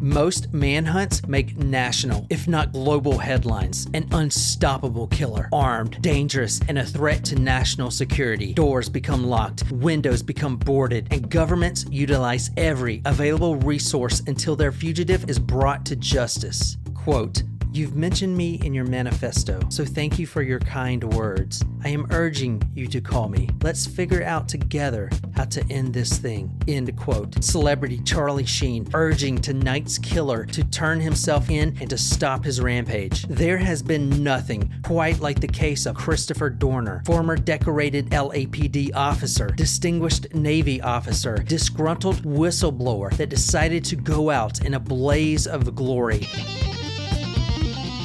Most manhunts make national, if not global headlines. An unstoppable killer, armed, dangerous, and a threat to national security. Doors become locked, windows become boarded, and governments utilize every available resource until their fugitive is brought to justice. Quote, "You've mentioned me in your manifesto, so thank you for your kind words. I am urging you to call me. Let's figure out together how to end this thing." End quote. Celebrity Charlie Sheen urging tonight's killer to turn himself in and to stop his rampage. There has been nothing quite like the case of Christopher Dorner, former decorated LAPD officer, distinguished Navy officer, disgruntled whistleblower that decided to go out in a blaze of glory,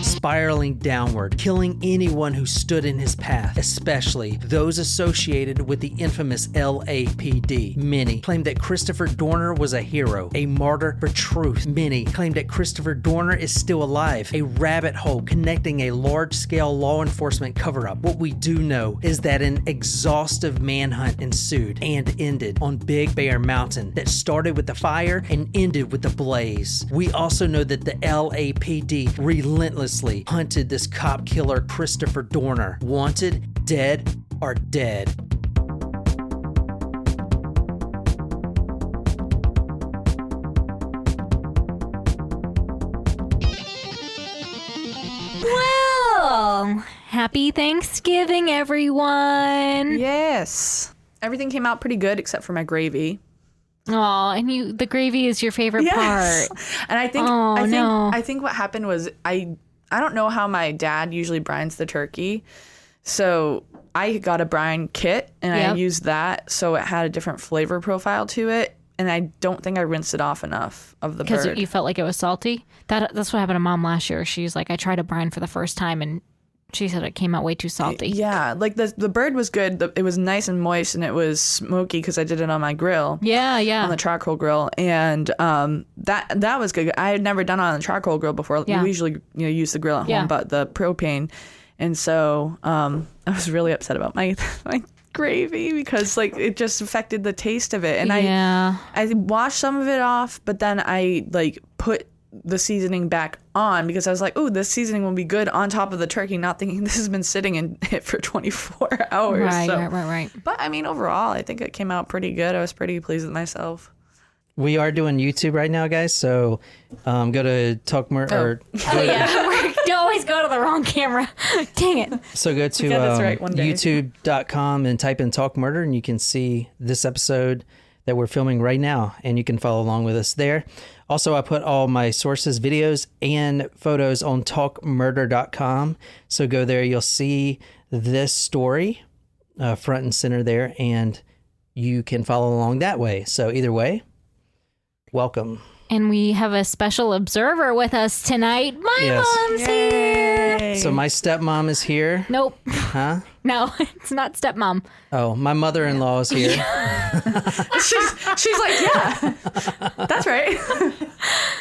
spiraling downward, killing anyone who stood in his path, especially those associated with the infamous LAPD. Many claimed that Christopher Dorner was a hero, a martyr for truth. Many claimed that Christopher Dorner is still alive, a rabbit hole connecting a large-scale law enforcement cover-up. What we do know is that an exhaustive manhunt ensued and ended on Big Bear Mountain that started with the fire and ended with the blaze. We also know that the LAPD relentlessly hunted this cop killer Christopher Dorner. Wanted, dead, or dead. Well, happy Thanksgiving, everyone. Yes. Everything came out pretty good except for my gravy. Oh, and the gravy is your favorite part. And I think what happened was I don't know how my dad usually brines the turkey. So I got a brine kit and I used that so it had a different flavor profile to it. And I don't think I rinsed it off enough of the bird. Because you felt like it was salty? That's what happened to Mom last year. She's like, I tried to brine for the first time and she said it came out way too salty. Yeah, like the bird was good. It was nice and moist and it was smoky because I did it on my grill. Yeah. On the charcoal grill. And that was good. I had never done it on the charcoal grill before. Yeah. We usually use the grill at home, but the propane. And so I was really upset about my gravy because like it just affected the taste of it. And I washed some of it off, but then I like put the seasoning back on because I was like, oh, this seasoning will be good on top of the turkey, not thinking this has been sitting in it for 24 hours. Right. But I mean, overall, I think it came out pretty good. I was pretty pleased with myself. We are doing YouTube right now, guys, so go to Talk Murder. You always go to the wrong camera. Dang it. So go to youtube.com and type in Talk Murder, and you can see this episode that we're filming right now, and you can follow along with us there. Also, I put all my sources, videos, and photos on talkmurder.com. So go there. You'll see this story front and center there, and you can follow along that way. So either way, welcome. And we have a special observer with us tonight. My mom's here. So my stepmom is here. Nope. Huh? No, it's not stepmom. Oh, my mother-in-law is here. she's like, yeah, that's right.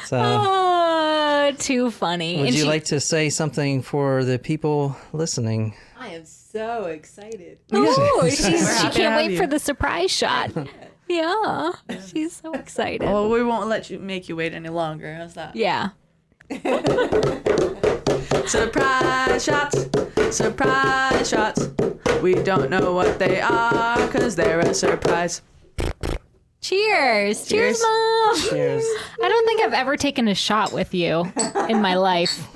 So, oh, too funny. Would you like to say something for the people listening? I am so excited. Oh, she happy to can't have wait you. for the surprise shot. Yeah, she's so excited. Well, we won't make you wait any longer. How's that? Yeah. Surprise shots, surprise shots. We don't know what they are because they're a surprise. Cheers. Cheers, Mom. Cheers. I don't think I've ever taken a shot with you in my life.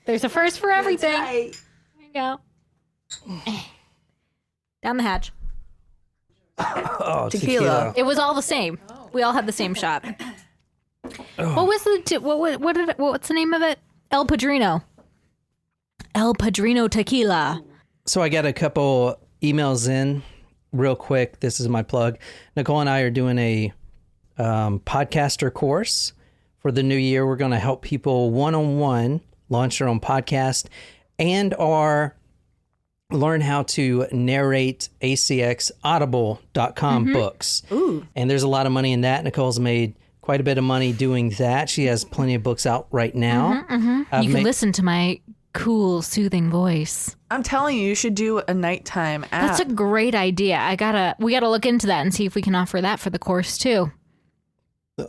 There's a first for everything. Right. There you go. Down the hatch. Oh, Tequila. It was all the same. We all had the same shot. What was what's the name of it? El Padrino. El Padrino Tequila. So I got a couple emails in real quick. This is my plug. Nicole and I are doing a podcaster course for the new year. We're going to help people one-on-one launch their own podcast and learn how to narrate ACX Audible.com books. Ooh. And there's a lot of money in that. Nicole's made quite a bit of money doing that. She has plenty of books out right now. You can listen to my cool, soothing voice. I'm telling you, you should do a nighttime app. That's a great idea. We gotta look into that and see if we can offer that for the course too.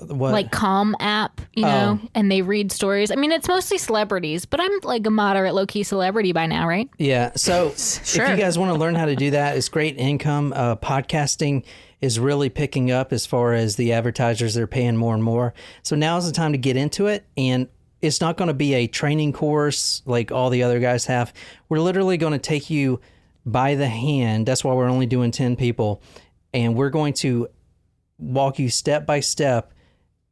What? like Calm app, you know, and they read stories. I mean, it's mostly celebrities, but I'm like a moderate low-key celebrity by now, right? Yeah. So Sure. if you guys want to learn how to do that, it's great income. Podcasting is really picking up as far as the advertisers are paying more and more. So now is the time to get into it. And it's not going to be a training course like all the other guys have. We're literally going to take you by the hand. That's why we're only doing 10 people. And we're going to walk you step by step,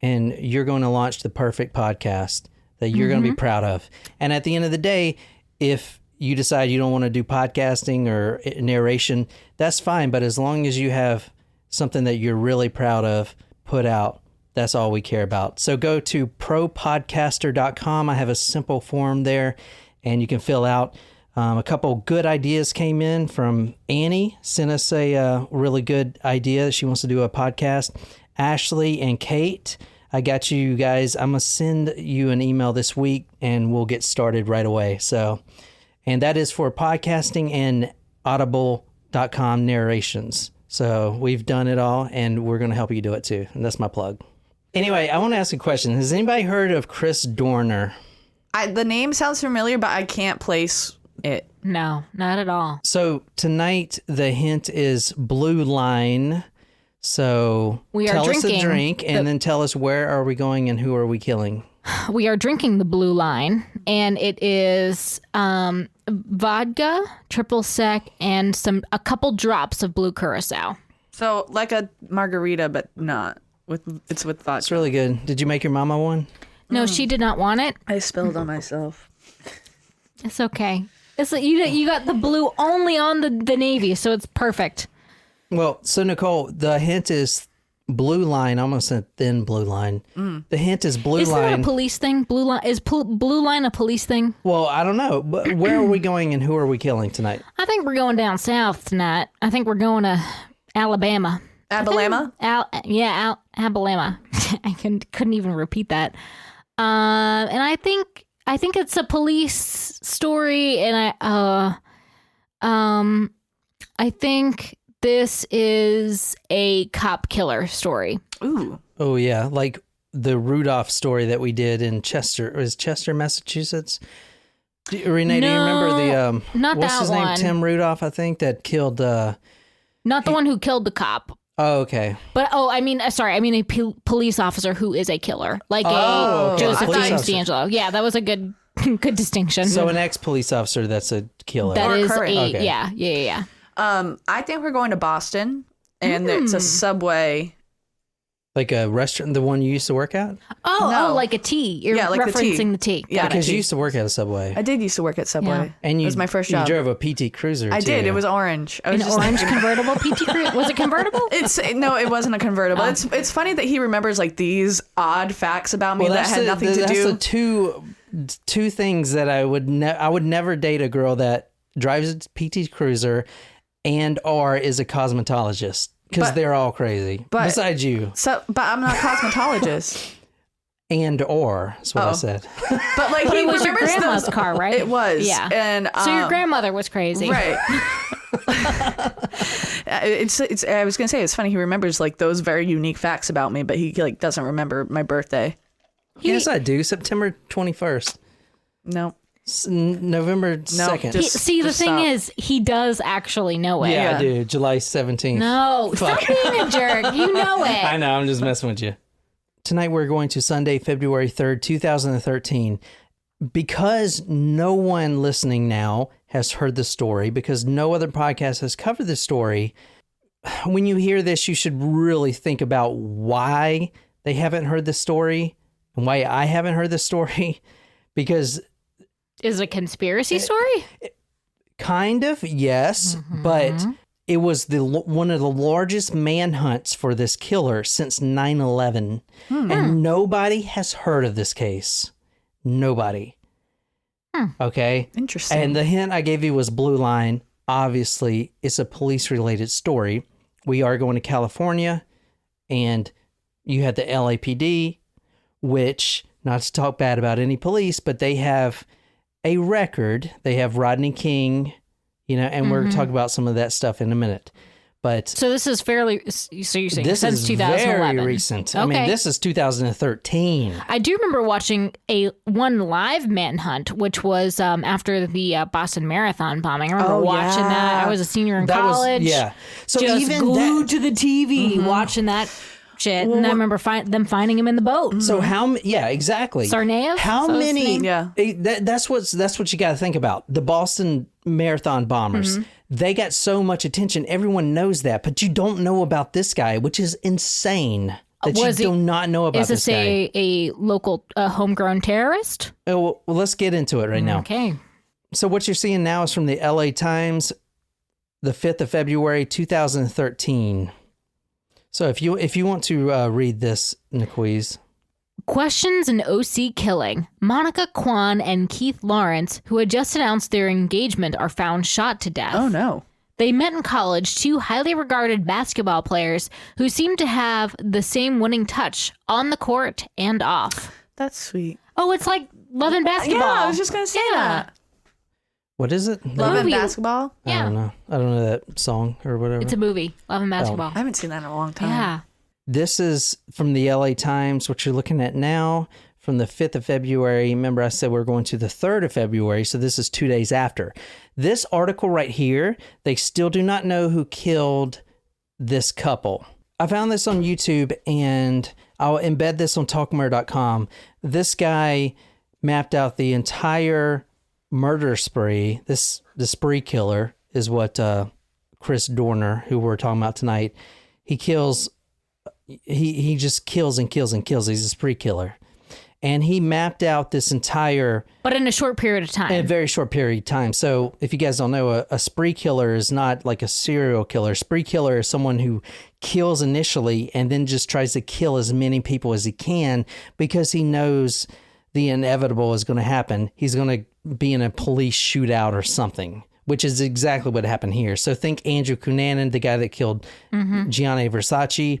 and you're going to launch the perfect podcast that you're going to be proud of. And at the end of the day, if you decide you don't want to do podcasting or narration, that's fine. But as long as you have something that you're really proud of put out, that's all we care about. So go to propodcaster.com. I have a simple form there, and you can fill out. A couple good ideas came in from Annie, sent us a really good idea. She wants to do a podcast. Ashley and Kate, I got you guys. I'm going to send you an email this week, and we'll get started right away. So, and that is for podcasting and audible.com narrations. So we've done it all, and we're going to help you do it too. And that's my plug. Anyway, I want to ask a question. Has anybody heard of Chris Dorner? The name sounds familiar, but I can't place it. No, not at all. So tonight the hint is Blue Line. So We are tell us a drinking drink and then tell us where are we going and who are we killing. We are drinking the Blue Line, and it is vodka, triple sec, and a couple drops of blue curacao. So like a margarita, but not it's with vodka. It's really good. Did you make your mama one? No, she did not want it. I spilled on myself. It's okay. It's like you got the blue only on the navy, so it's perfect. Well, so Nicole, the hint is Blue Line. I almost said thin blue line. The hint is Blue Isn't Line. that a police thing? Blue line is Blue Line a police thing? Well, I don't know. But where are we going and who are we killing tonight? I think we're going down south tonight. I think we're going to Alabama. Alabama? Alabama. I couldn't even repeat that. And I think it's a police story, and I think this is a cop killer story. Ooh. Oh yeah, like the Rudolph story that we did in Chester. Was Chester, Massachusetts? Renee, do you remember the not what's that his one. name? Tim Rudolph, I think, that killed. Not the one who killed the cop. Oh, okay. But I mean a police officer who is a killer, like Oh, a okay. Joseph Police James officer. D'Angelo. Yeah, that was a good distinction. So an ex-police officer that's a killer. that Or is current. Okay. yeah. I think we're going to Boston, and it's a Subway. Like a restaurant, the one you used to work at? No. Like a tea. You're Yeah, like the tea. referencing the tea. Yeah, Got Because it. you used to work at a Subway. I did used to work at Subway. Yeah. And it was my first job. You drove a PT Cruiser, I too. did. It was orange. I was An just orange convertible PT Cruiser. Was it convertible? No, it wasn't a convertible. It's funny that he remembers like these odd facts about me that had nothing to do. That's the two things that I would never date a girl that drives a PT Cruiser and or is a cosmetologist. Because they're all crazy. Besides you. But I'm not a cosmetologist. And or, that's what I said. But like But he it was your remembers grandma's those. car, right? It was. Yeah. And So your grandmother was crazy. right. It's. I was gonna say it's funny. He remembers like those very unique facts about me, but he like doesn't remember my birthday. Yes, I do. September 21st. No. November 2nd. just- The thing stop. is, he does actually know it. Yeah, Yeah. I do. July 17th. No, stop being a jerk. You know it. I know. I'm just messing with you. Tonight we're going to Sunday, February 3rd, 2013. Because no one listening now has heard the story, because no other podcast has covered the story, when you hear this, you should really think about why they haven't heard the story and why I haven't heard the story. Because Is it a conspiracy story? kind of, yes, but it was one of the largest manhunts for this killer since 9/11, and nobody has heard of this case. Nobody. Okay. Interesting. And the hint I gave you was Blue Line. Obviously, it's a police-related story. We are going to California, and you had the LAPD, which, not to talk bad about any police, but they have a record. They have Rodney King, and we're going to talk about some of that stuff in a minute. But so this is fairly. So you're saying this since is 2011. very recent. Okay. I mean, this is 2013. I do remember watching one live manhunt, which was after the Boston Marathon bombing. I remember watching that. I was a senior in college. So just even glued to the TV watching that shit, and I remember them finding him in the boat. So exactly. Sarnaev? How many? Yeah. That's what you got to think about. The Boston Marathon bombers. They got so much attention. Everyone knows that, but you don't know about this guy, which is insane. That you do not know about this guy. Is this a local homegrown terrorist? Well, let's get into it right now. Okay. So what you're seeing now is from the LA Times, the 5th of February, 2013. So if you want to read this, Niquiz. Questions an OC killing. Monica Kwan and Keith Lawrence, who had just announced their engagement, are found shot to death. Oh, no. They met in college, two highly regarded basketball players who seemed to have the same winning touch on the court and off. That's sweet. Oh, it's like Love and Basketball. Yeah, I was just going to say that. What is it? Love and movie. Basketball? Yeah. I don't know that song or whatever. It's a movie, Love and Basketball. I haven't seen that in a long time. Yeah. This is from the LA Times, what you're looking at now, from the 5th of February. Remember, I said we're going to the 3rd of February, so this is 2 days after. This article right here, they still do not know who killed this couple. I found this on YouTube, and I'll embed this on talkmurder.com. This guy mapped out the entire murder spree. The spree killer is what Chris Dorner, who we're talking about tonight, he kills... He just kills and kills and kills. He's a spree killer. And he mapped out this entire... But in a short period of time. In a very short period of time. So if you guys don't know, a spree killer is not like a serial killer. A spree killer is someone who kills initially and then just tries to kill as many people as he can because he knows the inevitable is going to happen. He's going to be in a police shootout or something, which is exactly what happened here. So think Andrew Cunanan, the guy that killed Gianni Versace.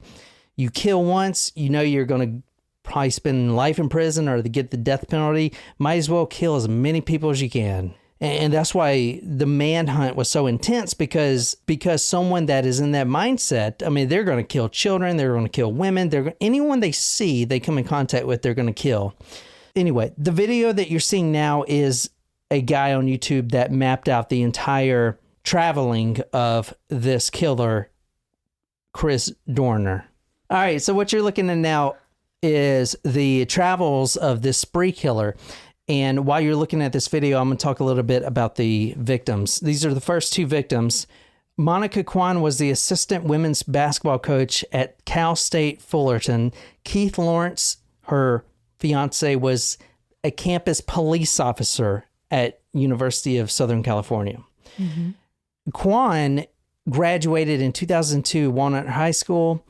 You kill once, you know you're going to probably spend life in prison or to get the death penalty. Might as well kill as many people as you can. And that's why the manhunt was so intense because someone that is in that mindset, I mean, they're going to kill children, they're going to kill women, anyone they see, they come in contact with, they're going to kill. Anyway, the video that you're seeing now is a guy on YouTube that mapped out the entire traveling of this killer, Chris Dorner. All right, so what you're looking at now is the travels of this spree killer. And while you're looking at this video, I'm going to talk a little bit about the victims. These are the first two victims. Monica Kwan was the assistant women's basketball coach at Cal State Fullerton. Keith Lawrence, her fiance, was a campus police officer at University of Southern California. Kwan graduated in 2002, Walnut High School.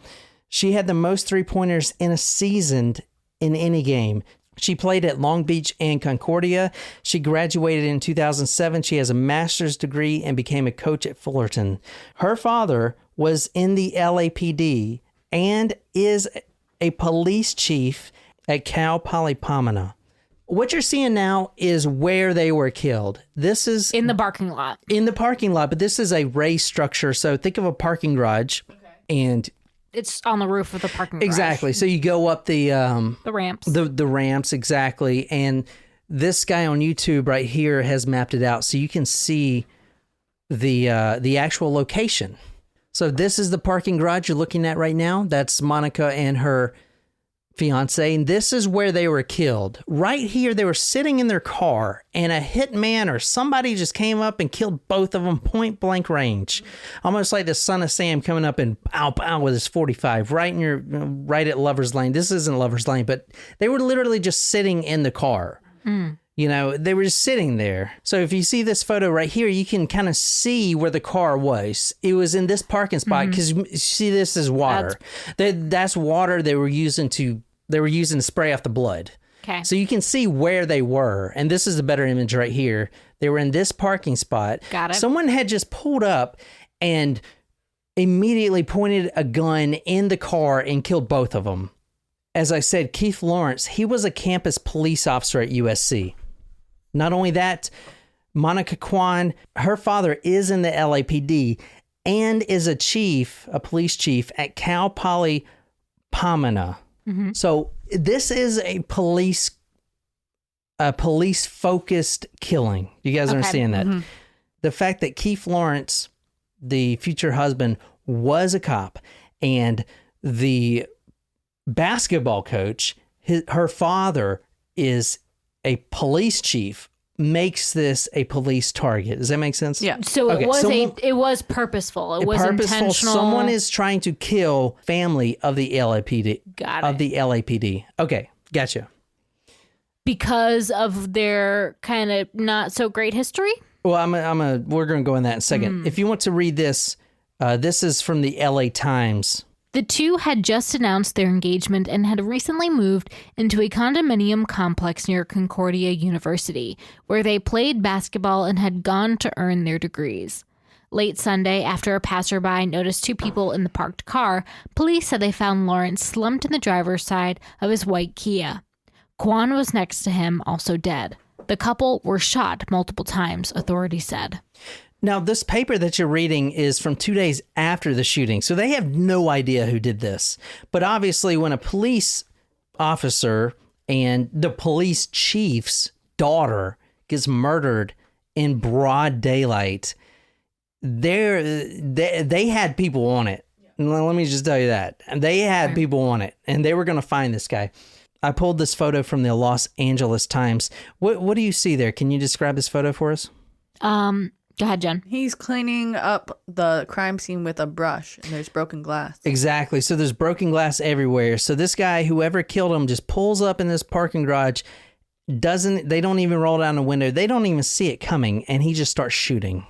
She had the most three-pointers in a season in any game. She played at Long Beach and Concordia. She graduated in 2007. She has a master's degree and became a coach at Fullerton. Her father was in the LAPD and is a police chief at Cal Poly Pomona. What you're seeing now is where they were killed. This is... In the parking lot. In the parking lot, but this is a raised structure. So think of a parking garage and... It's on the roof of the parking garage. Exactly. So you go up the ramps. The ramps, exactly. And this guy on YouTube right here has mapped it out so you can see the actual location. So this is the parking garage you're looking at right now. That's Monica and her fiance, and this is where they were killed. Right here, they were sitting in their car, and a hitman or somebody just came up and killed both of them point blank range, almost like the Son of Sam coming up and pow pow with his 45 right at Lover's Lane. This isn't Lover's Lane, but they were literally just sitting in the car. You know, they were just sitting there. So if you see this photo right here, you can kind of see where the car was. It was in this parking spot because you see this is water. That's water they were using to spray off the blood. Okay. So you can see where they were. And this is a better image right here. They were in this parking spot. Got it. Someone had just pulled up and immediately pointed a gun in the car and killed both of them. As I said, Keith Lawrence, he was a campus police officer at USC. Not only that, Monica Kwan, her father is in the LAPD, and is a police chief at Cal Poly Pomona. Mm-hmm. So this is a police focused killing. You guys understand that? Mm-hmm. The fact that Keith Lawrence, the future husband, was a cop, and the basketball coach, her father, is a police chief, makes this a police target. Does that make sense? Yeah. So it was purposeful. It was intentional. Someone is trying to kill family of the LAPD. Got it. Of the LAPD. Okay, gotcha. Because of their kind of not so great history? Well, we're going to go in that in a second. If you want to read this, this is from the LA Times. The two had just announced their engagement and had recently moved into a condominium complex near Concordia University, where they played basketball and had gone to earn their degrees. Late Sunday, after a passerby noticed two people in the parked car, police said they found Lawrence slumped in the driver's side of his white Kia. Kwan was next to him, also dead. The couple were shot multiple times, authorities said. Now, this paper that you're reading is from 2 days after the shooting, so they have no idea who did this. But obviously, when a police officer and the police chief's daughter gets murdered in broad daylight, they had people on it. Let me just tell you that. They had people on it, and they were going to find this guy. I pulled this photo from the Los Angeles Times. What do you see there? Can you describe this photo for us? Go ahead, Jen. He's cleaning up the crime scene with a brush, and there's broken glass. Exactly. So there's broken glass everywhere. So this guy, whoever killed him, just pulls up in this parking garage. They don't even roll down the window. They don't even see it coming, and he just starts shooting.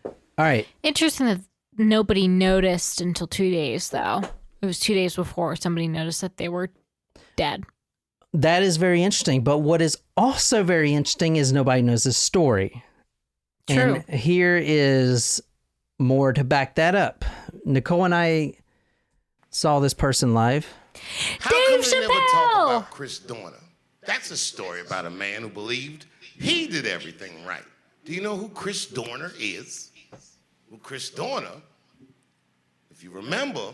All right. Interesting that nobody noticed until 2 days, though. It was 2 days before somebody noticed that they were dead. That is very interesting. But what is also very interesting is nobody knows this story. True. And here is more to back that up. Nicole and I saw this person live. How come they never talk about Chris Dorner? That's a story about a man who believed he did everything right. Do you know who Chris Dorner is? Well, Chris Dorner, if you remember,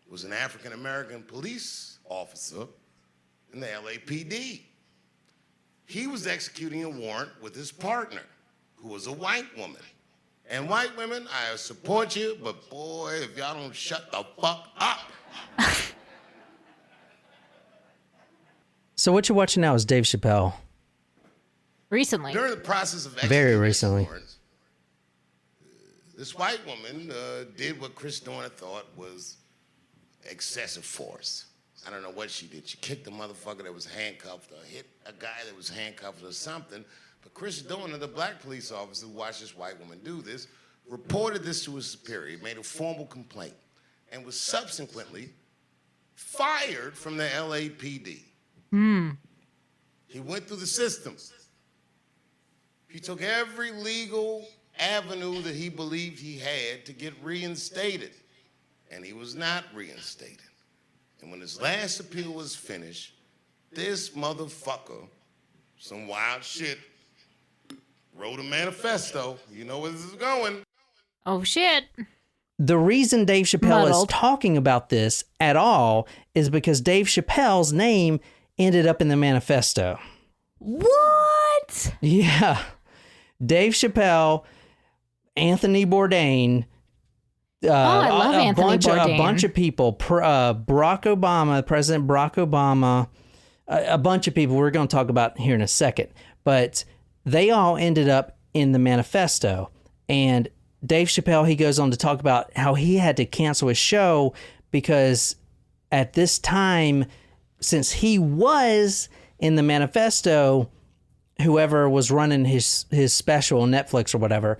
was an African-American police officer in the LAPD. He was executing a warrant with his partner, who was a white woman. And white women, I support you, but boy, if y'all don't shut the fuck up. So what you're watching now is Dave Chappelle. Recently. During the process of very recently, warrants, this white woman did what Chris Dorner thought was excessive force. I don't know what she did. She kicked a motherfucker that was handcuffed or hit a guy that was handcuffed or something. But Chris Dorner, the black police officer who watched this white woman do this, reported this to his superior, made a formal complaint, and was subsequently fired from the LAPD. He went through the system. He took every legal avenue that he believed he had to get reinstated, and he was not reinstated. And when his last appeal was finished, this motherfucker, some wild shit, wrote a manifesto. You know where this is going. Oh, shit. The reason Dave Chappelle is talking about this at all is because Dave Chappelle's name ended up in the manifesto. What? Yeah. Dave Chappelle, Anthony Bourdain, I love Anthony Bourdain. A bunch of people, Barack Obama, President Barack Obama, a bunch of people we're going to talk about here in a second. But they all ended up in the manifesto. And Dave Chappelle, he goes on to talk about how he had to cancel his show because at this time, since he was in the manifesto, whoever was running his special on Netflix or whatever,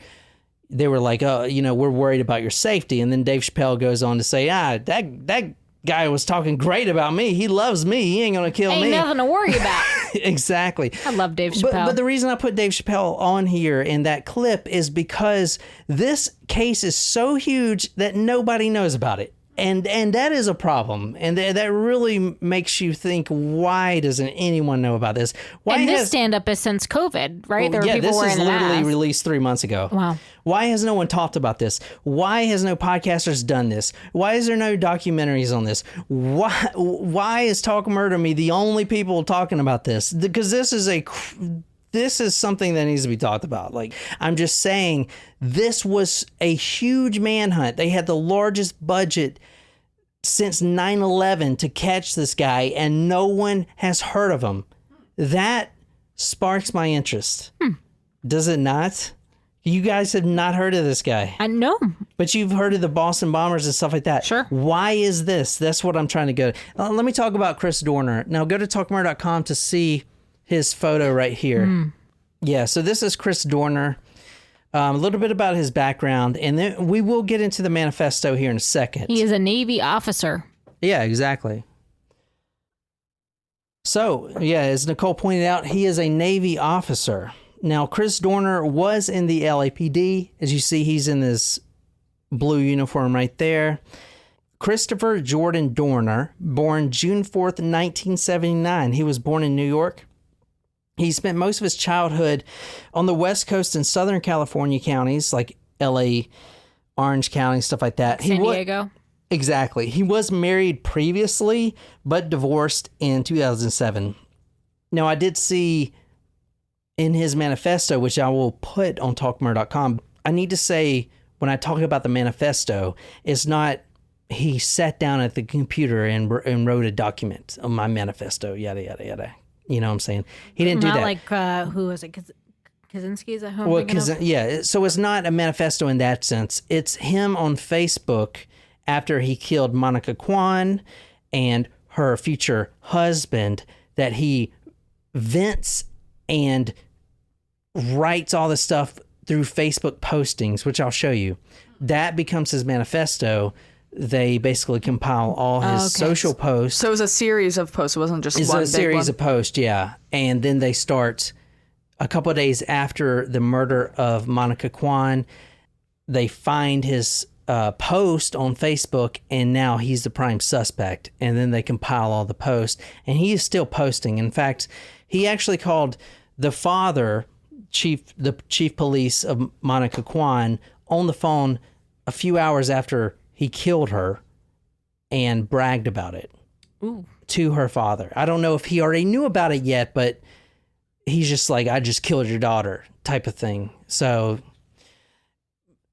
they were like, oh, we're worried about your safety. And then Dave Chappelle goes on to say, that guy was talking great about me. He loves me. He ain't going to kill me. Ain't nothing to worry about. Exactly. I love Dave Chappelle. But the reason I put Dave Chappelle on here in that clip is because this case is so huge that nobody knows about it. And that is a problem. And that really makes you think, why doesn't anyone know about this? Why this stand-up is since COVID, right? Well, this is literally released 3 months ago. Wow. Why has no one talked about this? Why has no podcasters done this? Why is there no documentaries on this? Why is Talk Murder Me the only people talking about this? Because this is something that needs to be talked about. Like, I'm just saying, this was a huge manhunt. They had the largest budget since 9/11 to catch this guy, and no one has heard of him. That sparks my interest. Does it not? You guys have not heard of this guy. I know. But you've heard of the Boston Bombers and stuff like that. Sure. Why is this? That's what I'm trying to go. Let me talk about Chris Dorner. Now, go to talkmurder.com to see his photo right here. Yeah, so this is Chris Dorner. A little bit about his background, and then we will get into the manifesto here in a second. He is a Navy officer. Yeah, exactly. So, yeah, as Nicole pointed out, he is a Navy officer. Now, Chris Dorner was in the LAPD. As you see, he's in this blue uniform right there. Christopher Jordan Dorner, born June 4th, 1979. He was born in New York. He spent most of his childhood on the West Coast in Southern California counties like LA, Orange County, stuff like that. San Diego. Exactly. He was married previously, but divorced in 2007. Now, I did see in his manifesto, which I will put on talkmurder.com, I need to say, when I talk about the manifesto, it's not he sat down at the computer and wrote a document on my manifesto, yada, yada, yada. You know what I'm saying? He didn't do that. Not like, who was it? Kaczynski's at home? Well, yeah. So it's not a manifesto in that sense. It's him on Facebook after he killed Monica Kwan and her future husband, that he vents and writes all this stuff through Facebook postings, which I'll show you. That becomes his manifesto. They basically compile all his social posts. So it was a series of posts. It wasn't just one big one. It's a series of posts, yeah. And then they start a couple of days after the murder of Monica Kwan. They find his post on Facebook, and now he's the prime suspect. And then they compile all the posts, and he is still posting. In fact, he actually called the father, the chief police of Monica Kwan, on the phone a few hours after he killed her and bragged about it to her father. I don't know if he already knew about it yet, but he's just like, I just killed your daughter type of thing. So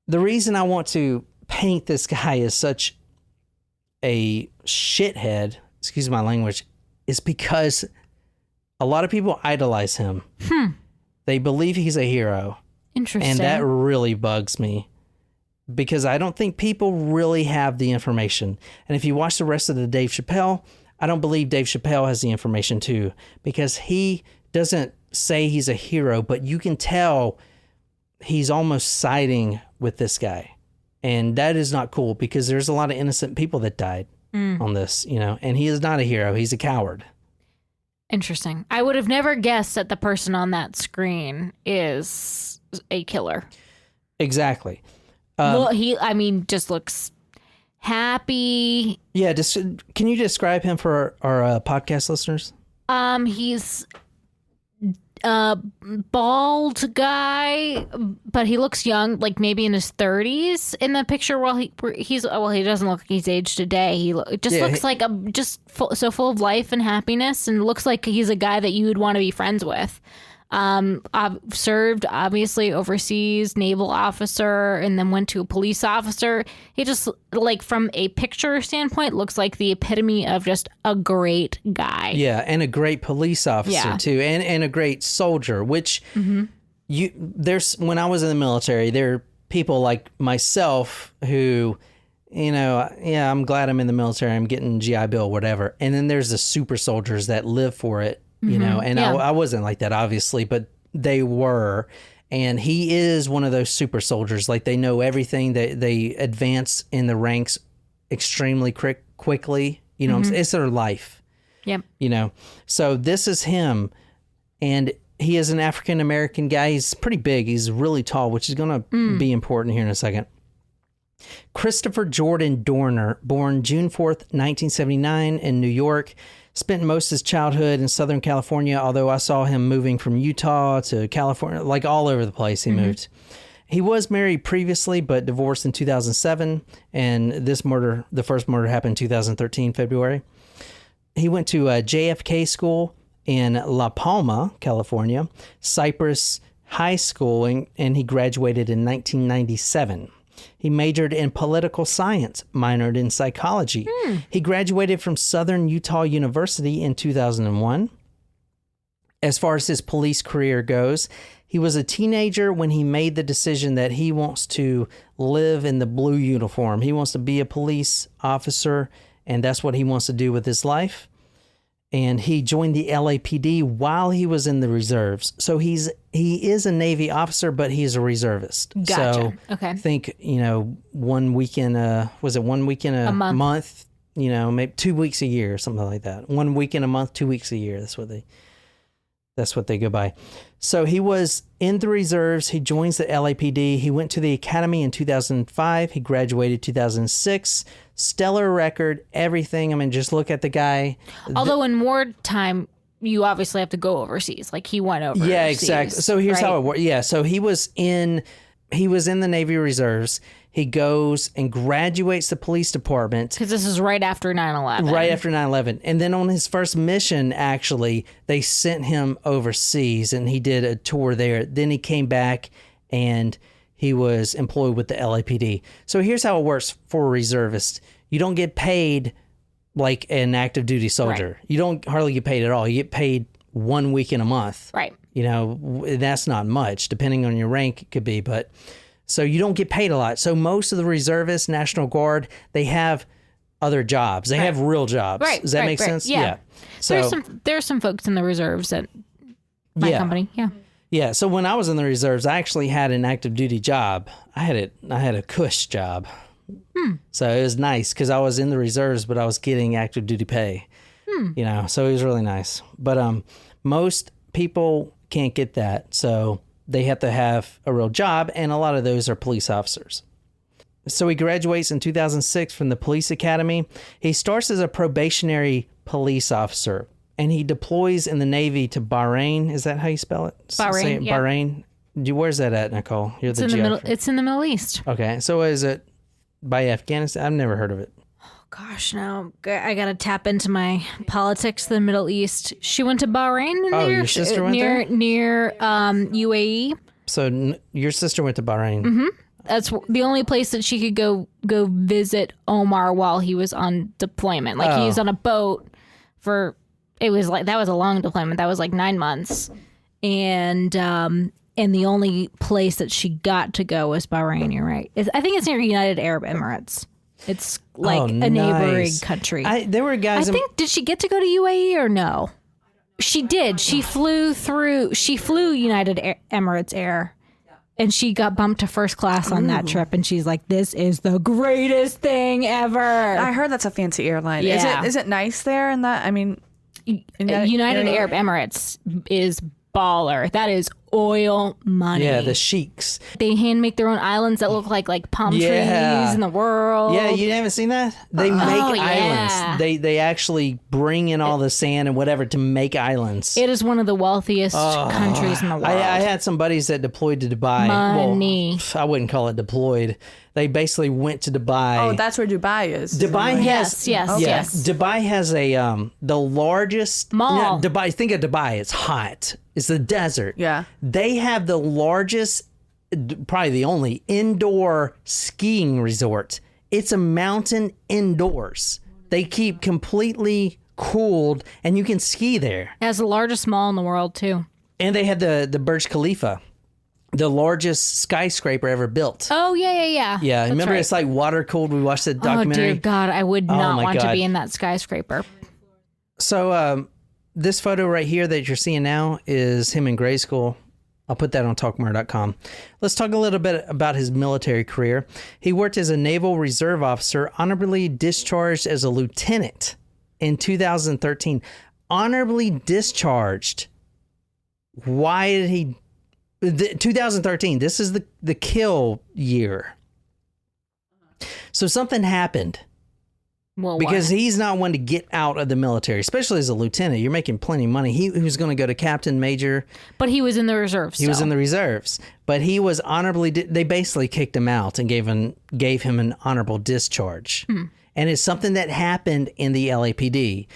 the reason I want to paint this guy as such a shithead, excuse my language, is because a lot of people idolize him. They believe he's a hero. Interesting. And that really bugs me, because I don't think people really have the information. And if you watch the rest of the Dave Chappelle, I don't believe Dave Chappelle has the information too, because he doesn't say he's a hero, but you can tell he's almost siding with this guy. And that is not cool, because there's a lot of innocent people that died on this, and he is not a hero. He's a coward. Interesting. I would have never guessed that the person on that screen is a killer. Exactly. Well, just looks happy. Yeah, can you describe him for our podcast listeners? He's a bald guy, but he looks young, like maybe in his 30s in the picture. He doesn't look like he's aged a day. He looks like so full of life and happiness, and looks like he's a guy that you would want to be friends with. Served obviously overseas, naval officer, and then went to a police officer. He just, like, from a picture standpoint, looks like the epitome of just a great guy. Yeah, and a great police officer too, and a great soldier. Which when I was in the military, there are people like myself who, I'm glad I'm in the military. I'm getting GI Bill, whatever. And then there's the super soldiers that live for it. I wasn't like that, obviously, but they were. And he is one of those super soldiers. Like, they know everything. They advance in the ranks extremely quickly. It's their life. Yep. So this is him. And he is an African-American guy. He's pretty big. He's really tall, which is going to be important here in a second. Christopher Jordan Dorner, born June 4th, 1979 in New York, spent most of his childhood in Southern California, although I saw him moving from Utah to California, like all over the place he moved. He was married previously, but divorced in 2007, and the first murder happened in 2013, February. He went to JFK School in La Palma, California, Cypress High School, and he graduated in 1997. He majored in political science, minored in psychology. He graduated from Southern Utah University in 2001. As far as his police career goes, he was a teenager when he made the decision that he wants to live in the blue uniform. He wants to be a police officer, and that's what he wants to do with his life. And he joined the LAPD while he was in the reserves. So he is a Navy officer, but he's a reservist. Gotcha. So okay. I think, 1 weekend, was it 1 weekend a month? Maybe 2 weeks a year or something like that. 1 weekend a month, 2 weeks a year. That's what they go by. So he was in the reserves. He joins the LAPD. He went to the academy in 2005. He graduated 2006. Stellar record, everything. I mean, just look at the guy. Although in wartime, you obviously have to go overseas. Like he went overseas. Yeah, exactly. So here's how it works. Yeah, so he was in the Navy Reserves. He goes and graduates the police department. Because this is right after 9/11. Right after 9/11. And then on his first mission, actually, they sent him overseas and he did a tour there. Then he came back and he was employed with the LAPD. So here's how it works for a reservist. You don't get paid like an active duty soldier. Right. You don't hardly get paid at all. You get paid 1 week in a month. Right. That's not much. Depending on your rank, it could be. But so you don't get paid a lot. So most of the reservists, National Guard, they have other jobs. They have real jobs. Right. Does that make sense? Yeah. So there's some folks in the reserves at my company. Yeah. Yeah. So when I was in the reserves, I actually had an active duty job. I had a cush job. So it was nice because I was in the reserves, but I was getting active duty pay. So it was really nice. But most people can't get that. So they have to have a real job, and a lot of those are police officers. So he graduates in 2006 from the police academy. He starts as a probationary police officer, and he deploys in the Navy to Bahrain. Is that how you spell it? Bahrain, yeah. Bahrain. Where's that at, Nicole? You're the geographer. It's in the Middle East. Okay. So is it by Afghanistan? I've never heard of it. Gosh, now I gotta tap into my politics. The Middle East. She went to Bahrain. Your sister went there? Near UAE. So your sister went to Bahrain. Mm-hmm. That's the only place that she could go visit Omar while he was on deployment. Like he was on a boat for. It was like that was a long deployment. That was like 9 months, and the only place that she got to go was Bahrain. You're right. I think it's near United Arab Emirates. It's like a neighboring country. There were guys. I think did she get to go to UAE or no? She did. She flew United Emirates Air, and she got bumped to first class on that trip. And she's like, "This is the greatest thing ever." I heard that's a fancy airline. Yeah. Is it nice there? And that United Arab Emirates is baller. That is oil money. Yeah, the sheiks. They hand make their own islands that look like palm trees in the world. Yeah, you haven't seen that? They make islands. They actually bring in all the sand and whatever to make islands. It is one of the wealthiest countries in the world. I had some buddies that deployed to Dubai. Money. Well, I wouldn't call it deployed. They basically went to Dubai. Oh, that's where Dubai is. Dubai has yes. Dubai has the largest mall. Dubai. Think of Dubai. It's hot. It's the desert. Yeah. They have the largest, probably the only indoor skiing resort. It's a mountain indoors. They keep completely cooled, and you can ski there. It has the largest mall in the world too. And they had the Burj Khalifa, the largest skyscraper ever built. Oh, yeah. Yeah, That's remember right. It's like water cooled. We watched the documentary. Oh, dear God. I would not want to be in that skyscraper. So this photo right here that you're seeing now is him in grade school. I'll put that on talkmurder.com. Let's talk a little bit about his military career. He worked as a Naval Reserve officer, honorably discharged as a lieutenant in 2013. Honorably discharged. Why did he... 2013, this is the kill year. So something happened. Well, because he's not one to get out of the military, especially as a lieutenant. You're making plenty of money. He was going to go to captain, major. But he was in the reserves. He was in the reserves. But he was honorably... They basically kicked him out and gave him an honorable discharge. And it's something that happened in the LAPD.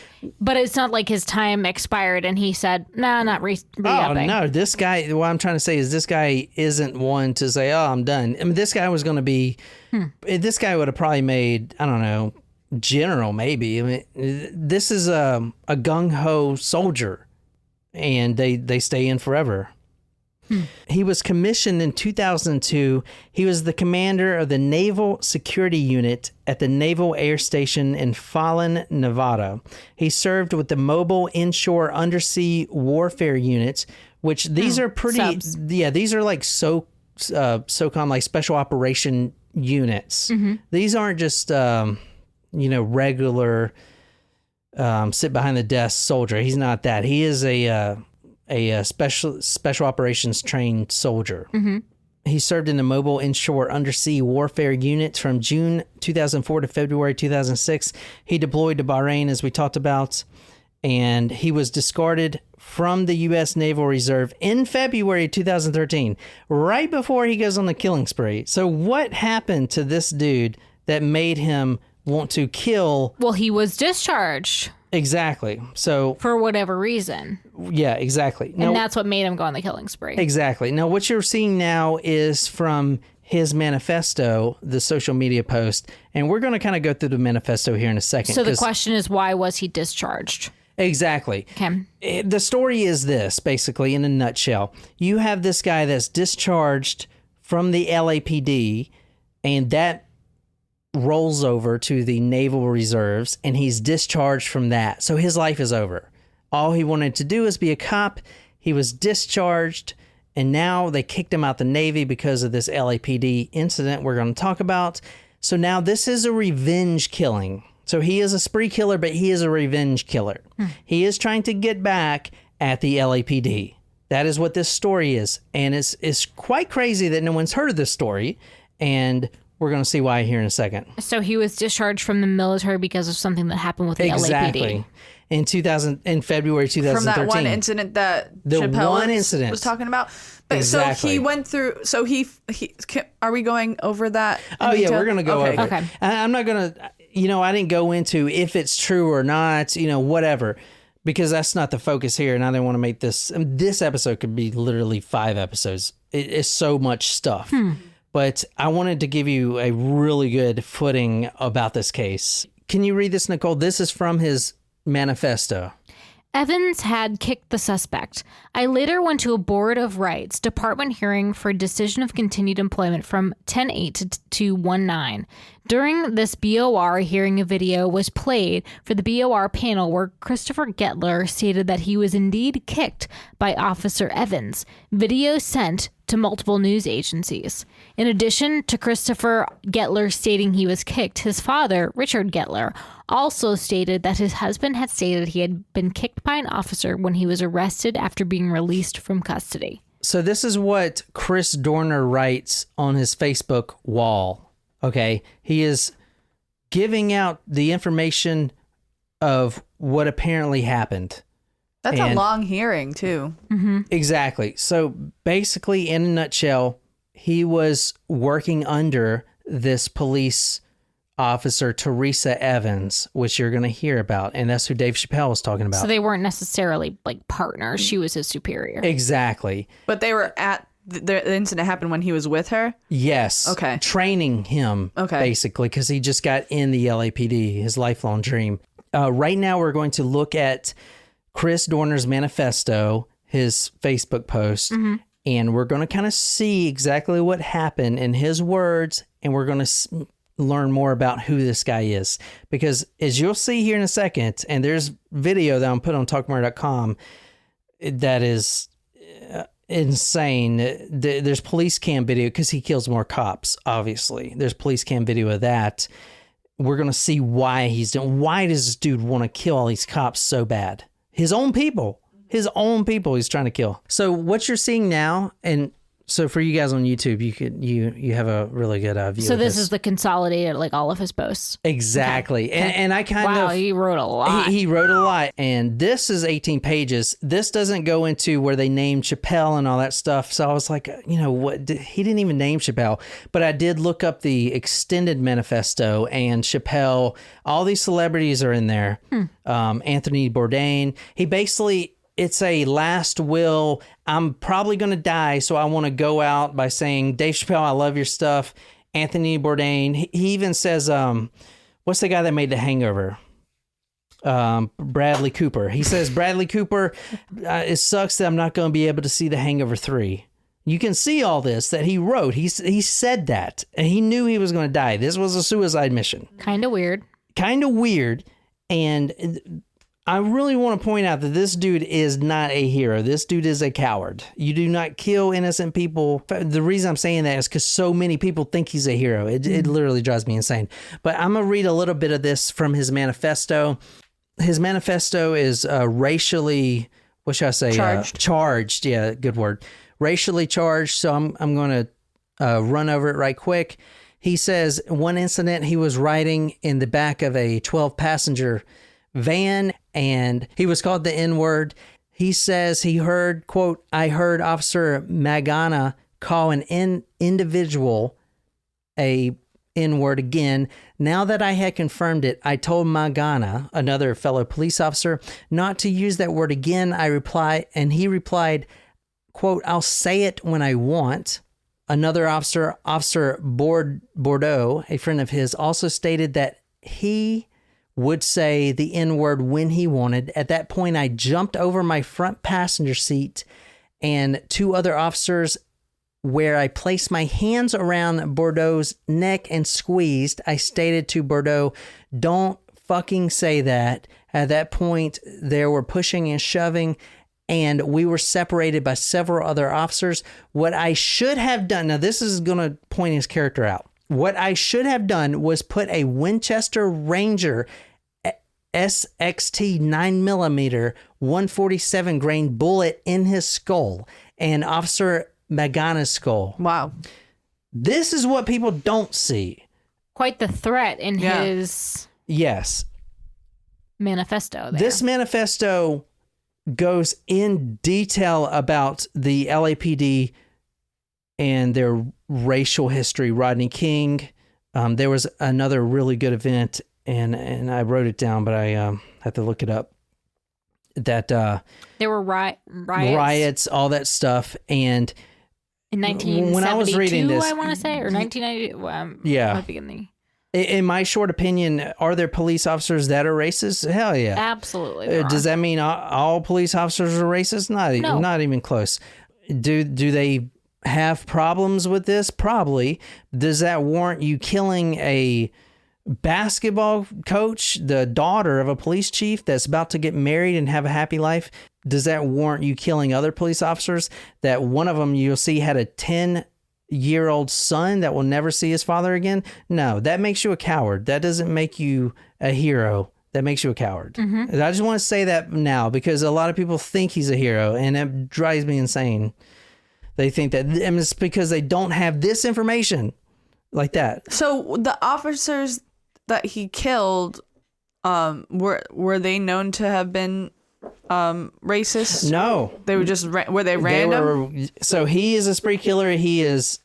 But it's not like his time expired and he said, nah, not re-upping. Oh, no. This guy... What I'm trying to say is this guy isn't one to say, oh, I'm done. I mean, this guy was going to be... This guy would have probably made, I don't know... general, maybe. I mean, this is a gung-ho soldier, and they stay in forever. He was commissioned in 2002. He was the commander of the Naval Security Unit at the Naval Air Station in Fallon, Nevada. He served with the Mobile Inshore Undersea Warfare Units, which these are pretty... Subs. Yeah, these are like SOCOM, like special operation units. These aren't just... regular sit behind the desk soldier. He's not that. He is a special operations trained soldier. He served in the Mobile Inshore Undersea Warfare Unit from June 2004 to February 2006. He deployed to Bahrain, as we talked about, and he was discarded from the U.S. Naval Reserve in February 2013, right before he goes on the killing spree. So what happened to this dude that made him want to kill? Well, he was discharged. Exactly. So for whatever reason. Yeah, exactly. And that's what made him go on the killing spree. Exactly. Now, what you're seeing now is from his manifesto, the social media post, and we're going to kind of go through the manifesto here in a second. So the question is, why was he discharged? Exactly. Okay. The story is this, basically, in a nutshell. You have this guy that's discharged from the LAPD, and that rolls over to the Naval Reserves, and he's discharged from that. So his life is over. All he wanted to do is be a cop. He was discharged, and now they kicked him out the Navy because of this LAPD incident we're going to talk about. So now this is a revenge killing. So he is a spree killer, but he is a revenge killer. He is trying to get back at the LAPD. That is what this story is. And it's quite crazy that no one's heard of this story, and we're going to see why here in a second. So he was discharged from the military because of something that happened with the LAPD. In February 2013. From that one incident that Chappelle was talking about. But exactly. So he went through. So he are we going over that? Oh yeah, we're going to go over. Okay. It. I'm not going to. I didn't go into if it's true or not. Whatever, because that's not the focus here. And I didn't want to make this. This episode could be literally 5 episodes. It's so much stuff. But I wanted to give you a really good footing about this case. Can you read this, Nicole? This is from his manifesto. Evans had kicked the suspect. I later went to a Board of Rights department hearing for decision of continued employment from 10/8 to 1/9. During this BOR hearing, a video was played for the BOR panel where Christopher Gettler stated that he was indeed kicked by Officer Evans. Video sent to multiple news agencies. In addition to Christopher Gettler stating he was kicked, his father, Richard Gettler, also stated that his husband had stated he had been kicked by an officer when he was arrested after being released from custody. So this is what Chris Dorner writes on his Facebook wall. Okay, he is giving out the information of what apparently happened. That's a long hearing, too. Exactly. So basically, in a nutshell, he was working under this police officer, Teresa Evans, which you're going to hear about. And that's who Dave Chappelle was talking about. So they weren't necessarily like partners. She was his superior. Exactly. But they were at the incident happened when he was with her? Yes. Okay. Training him, basically, because he just got in the LAPD, his lifelong dream. Right now, we're going to look at Chris Dorner's manifesto, his Facebook post, and we're going to kind of see exactly what happened in his words, and we're going to learn more about who this guy is. Because as you'll see here in a second, and there's video that I'm put on talkmurder.com that is insane. There's police cam video because he kills more cops, obviously. There's police cam video of that. We're going to see why why does this dude want to kill all these cops so bad? His own people he's trying to kill. So what you're seeing now, and So for you guys on YouTube, you have a really good view. So of this is the consolidated, like all of his posts. Exactly. Okay. And I kind of... Wow, he wrote a lot. He wrote a lot. And this is 18 pages. This doesn't go into where they named Chappelle and all that stuff. So I was like, what? He didn't even name Chappelle. But I did look up the extended manifesto, and Chappelle, all these celebrities are in there. Anthony Bourdain. He basically... It's a last will. I'm probably going to die, so I want to go out by saying, Dave Chappelle, I love your stuff. Anthony Bourdain. He even says, what's the guy that made The Hangover? Bradley Cooper. He says, Bradley Cooper, it sucks that I'm not going to be able to see The Hangover 3. You can see all this that he wrote. He said that, and he knew he was going to die. This was a suicide mission. Kind of weird. And I really want to point out that this dude is not a hero. This dude is a coward. You do not kill innocent people. The reason I'm saying that is because so many people think he's a hero. It literally drives me insane. But I'm going to read a little bit of this from his manifesto. His manifesto is racially, what should I say? Charged. Yeah, good word. Racially charged. So I'm going to run over it right quick. He says one incident he was riding in the back of a 12-passenger van, and he was called the N-word. He says he heard, quote, I heard Officer Magana call an individual a N-word again. Now that I had confirmed it, I told Magana, another fellow police officer, not to use that word again. He replied, quote, I'll say it when I want. Another officer, Officer Bordeaux, a friend of his, also stated that he would say the N-word when he wanted. At that point, I jumped over my front passenger seat and two other officers, where I placed my hands around Bordeaux's neck and squeezed. I stated to Bordeaux, don't fucking say that. At that point, they were pushing and shoving, and we were separated by several other officers. What I should have done, now this is going to point his character out. What I should have done was put a Winchester Ranger SXT 9mm 147 grain bullet in his skull and Officer Magana's skull. Wow. This is what people don't see. Quite the threat in his manifesto there. This manifesto goes in detail about the LAPD and their racial history. Rodney King. There was another really good event, and I wrote it down, but I have to look it up. That there were riots, all that stuff, and in 1972, when I was reading this, I want to say, or 1990. Yeah. In my short opinion, are there police officers that are racist? Hell yeah, absolutely. Does that mean all police officers are racist? Not even close. Do they have problems with this? Probably. Does that warrant you killing a basketball coach, the daughter of a police chief that's about to get married and have a happy life? Does that warrant you killing other police officers? That one of them you'll see had a 10-year-old son that will never see his father again? No, that makes you a coward. That doesn't make you a hero. That makes you a coward. Mm-hmm. I just want to say that now because a lot of people think he's a hero, and it drives me insane. They think that, and it's because they don't have this information like that. So the officers that he killed, were they known to have been racist? No, they were just were they random? So he is a spree killer. He is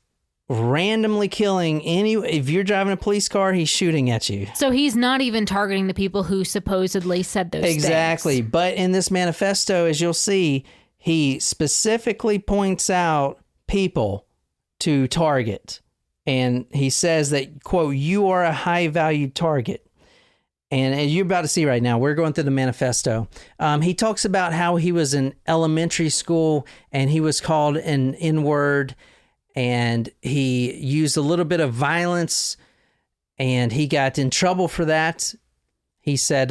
randomly killing if you're driving a police car, he's shooting at you. So he's not even targeting the people who supposedly said those things. Exactly. But in this manifesto, as you'll see, he specifically points out people to target. And he says that, quote, you are a high valued target. And as you're about to see right now, we're going through the manifesto. He talks about how he was in elementary school and he was called an N-word, and he used a little bit of violence and he got in trouble for that. He said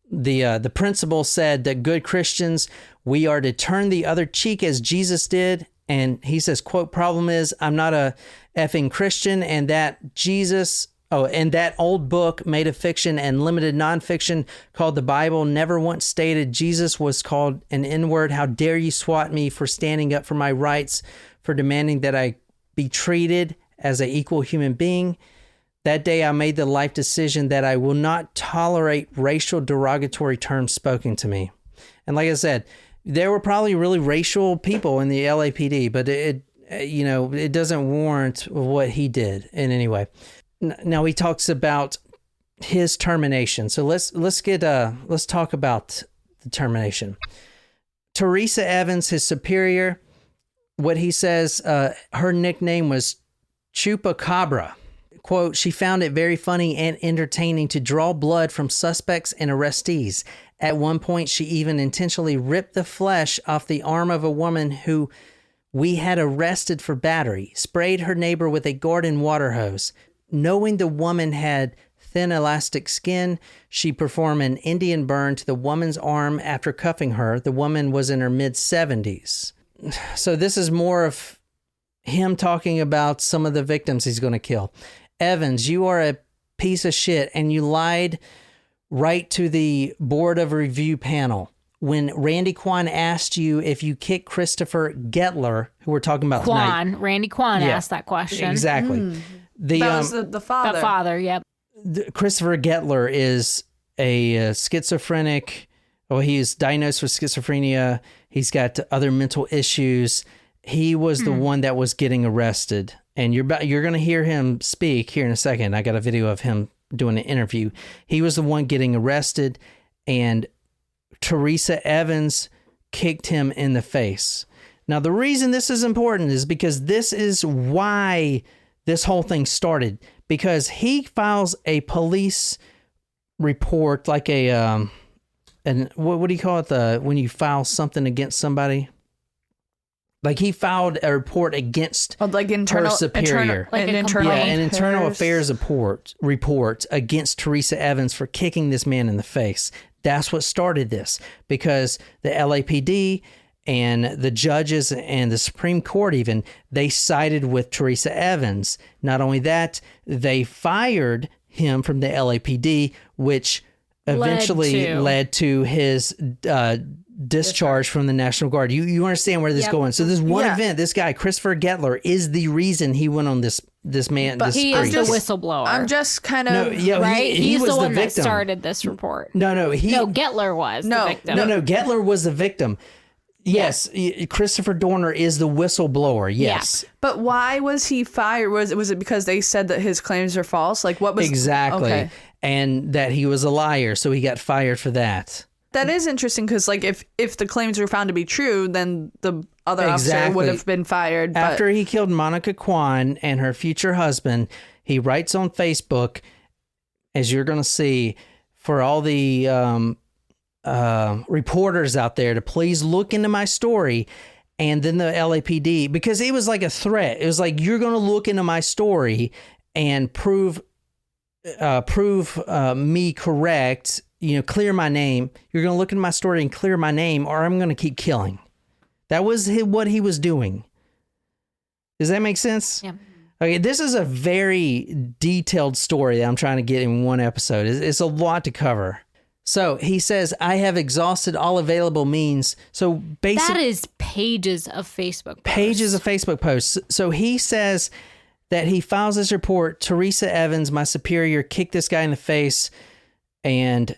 the principal said that good Christians, we are to turn the other cheek as Jesus did. And he says, quote, problem is I'm not a effing Christian, and that Jesus Oh, and that old book made of fiction and limited nonfiction called the Bible never once stated Jesus was called an N-word. How dare you swat me for standing up for my rights, for demanding that I be treated as an equal human being. That day I made the life decision that I will not tolerate racial derogatory terms spoken to me. And like I said, there were probably really racial people in the LAPD, but it doesn't warrant what he did in any way. Now he talks about his termination. So let's talk about the termination. Teresa Evans, his superior, what he says, her nickname was Chupacabra. Quote, she found it very funny and entertaining to draw blood from suspects and arrestees. At one point, she even intentionally ripped the flesh off the arm of a woman who we had arrested for battery, sprayed her neighbor with a garden water hose. Knowing the woman had thin elastic skin, she performed an Indian burn to the woman's arm after cuffing her. The woman was in her mid-70s. So this is more of him talking about some of the victims he's going to kill. Evans, you are a piece of shit, and you lied right to the Board of Review panel. When Randy Kwan asked you if you kicked Christopher Gettler, who we're talking about tonight. Randy Kwan asked that question. Exactly. That was the father. The father, yep. Christopher Gettler is a schizophrenic. Well, he is diagnosed with schizophrenia. He's got other mental issues. He was the one that was getting arrested. And you're going to hear him speak here in a second. I got a video of him doing an interview. He was the one getting arrested, and Teresa Evans kicked him in the face. Now, the reason this is important is because this is why this whole thing started, because he files a police report, like what do you call it? When you file something against somebody, like he filed a report against her superior, an internal affairs report against Teresa Evans for kicking this man in the face. That's what started this, because the LAPD and the judges and the Supreme Court even, they sided with Teresa Evans. Not only that, they fired him from the LAPD, which eventually led to his discharge from the National Guard. You understand where this is going. So this one event, this guy, Christopher Gettler, is the reason he went on this man. But he is the whistleblower. I'm just kind of... right? He's was the one victim that started this report. No, Gettler was the victim. No, Gettler was the victim. Yes, Christopher Dorner is the whistleblower. Yes, but why was he fired? Was it because they said that his claims are false? Like, what was exactly? Okay. And that he was a liar, so he got fired for that. That is interesting, because like if the claims were found to be true, then the other officer would have been fired. After he killed Monica Kwan and her future husband, he writes on Facebook, as you're going to see, for all the reporters out there to please look into my story. And then the LAPD, because it was like a threat. It was like, you're going to look into my story and prove me correct, clear my name. You're going to look into my story and clear my name, or I'm going to keep killing. That was what he was doing. Does that make sense? Yeah. Okay, this is a very detailed story that I'm trying to get in one episode. It's a lot to cover. So he says, I have exhausted all available means. So basically, that is pages of Facebook posts. So he says that he files this report. Teresa Evans, my superior, kicked this guy in the face, and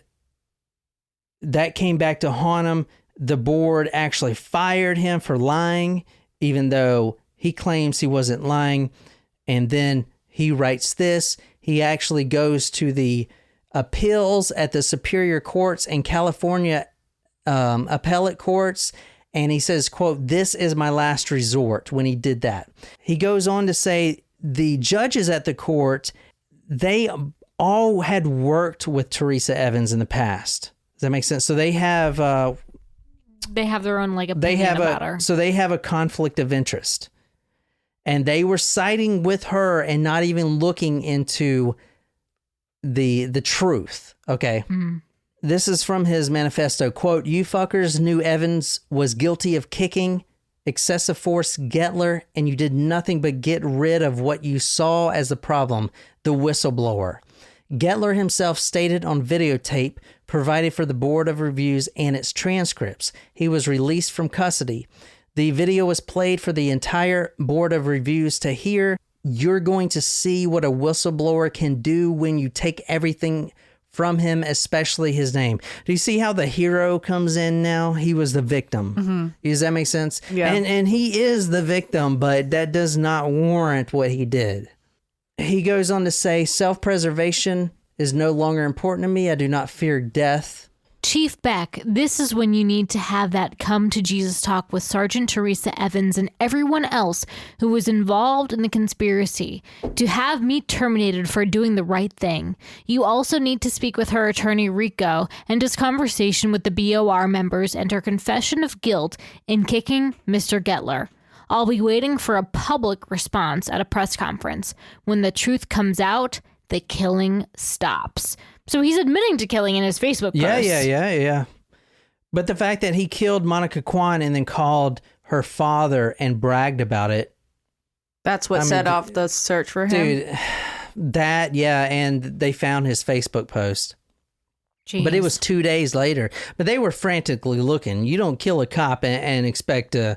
that came back to haunt him. The board actually fired him for lying, even though he claims he wasn't lying. And then he writes this. He actually goes to the appeals at the superior courts and California appellate courts, and he says, quote, this is my last resort when he did that. He goes on to say the judges at the court, they all had worked with Teresa Evans in the past. Does that make sense? So they have their own opinion about her. So they have a conflict of interest, and they were siding with her and not even looking into the truth. Okay. Mm-hmm. This is from his manifesto. Quote, you fuckers knew Evans was guilty of kicking excessive force Gettler, and you did nothing but get rid of what you saw as the problem, the whistleblower. Gettler himself stated on videotape provided for the Board of Reviews and its transcripts. He was released from custody. The video was played for the entire Board of Reviews to hear. You're going to see what a whistleblower can do when you take everything from him, especially his name. Do you see how the hero comes in now? He was the victim. Mm-hmm. Does that make sense? Yeah. And he is the victim, but that does not warrant what he did. He goes on to say, self-preservation is no longer important to me. I do not fear death. Chief Beck, this is when you need to have that come to Jesus talk with Sergeant Teresa Evans and everyone else who was involved in the conspiracy to have me terminated for doing the right thing. You also need to speak with her attorney Rico and his conversation with the BOR members and her confession of guilt in kicking Mr. Gettler. I'll be waiting for a public response at a press conference. When the truth comes out, the killing stops. So he's admitting to killing in his Facebook post. Yeah. But the fact that he killed Monica Kwan and then called her father and bragged about it. That's what set off the search for him. Dude, and they found his Facebook post. Jeez. But it was 2 days later. But they were frantically looking. You don't kill a cop and expect to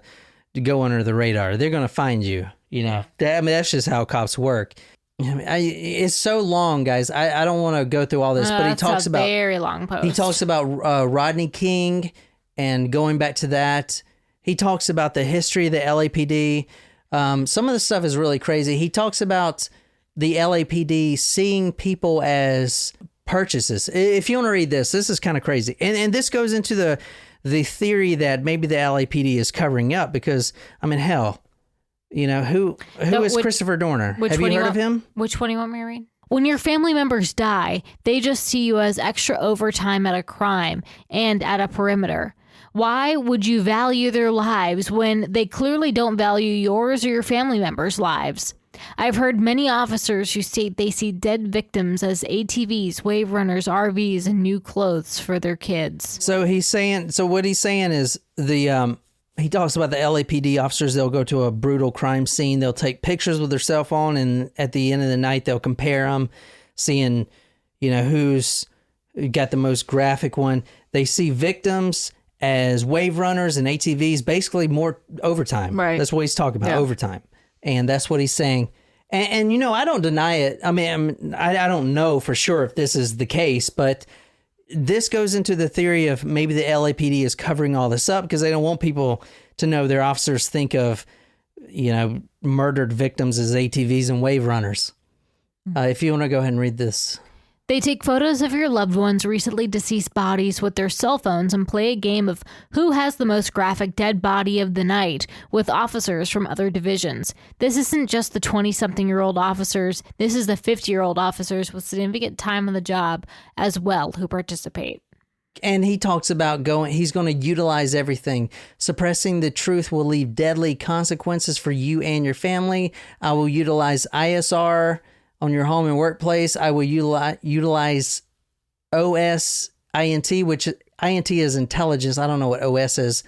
go under the radar. They're going to find you. You know, that's just how cops work. It's so long, guys. I don't want to go through all this, but he talks about very long post. He talks about Rodney King and going back to that. He talks about the history of the LAPD. Some of the stuff is really crazy. He talks about the LAPD seeing people as purchases. If you want to read this is kind of crazy. And this goes into the theory that maybe the LAPD is covering up because, I mean, hell, you know, who is Christopher Dorner? Have you heard of him? Which one do you want me to read? When your family members die, they just see you as extra overtime at a crime and at a perimeter. Why would you value their lives when they clearly don't value yours or your family members' lives? I've heard many officers who state they see dead victims as ATVs, wave runners, RVs, and new clothes for their kids. So what he's saying is he talks about the LAPD officers. They'll go to a brutal crime scene. They'll take pictures with their cell phone, and at the end of the night, they'll compare them, seeing, you know, who's got the most graphic one. They see victims as wave runners and ATVs, basically more overtime. Right. That's what he's talking about, overtime. And that's what he's saying. And you know, I don't deny it. I mean, I don't know for sure if this is the case, but this goes into the theory of maybe the LAPD is covering all this up because they don't want people to know their officers think of, you know, murdered victims as ATVs and wave runners. If you want to go ahead and read this. They take photos of your loved ones' recently deceased bodies with their cell phones and play a game of who has the most graphic dead body of the night with officers from other divisions. This isn't just the 20-something-year-old officers. This is the 50-year-old officers with significant time on the job as well who participate. And he talks about he's going to utilize everything. Suppressing the truth will leave deadly consequences for you and your family. I will utilize ISR on your home and workplace. I will utilize OSINT, which INT is intelligence. I don't know what OS is.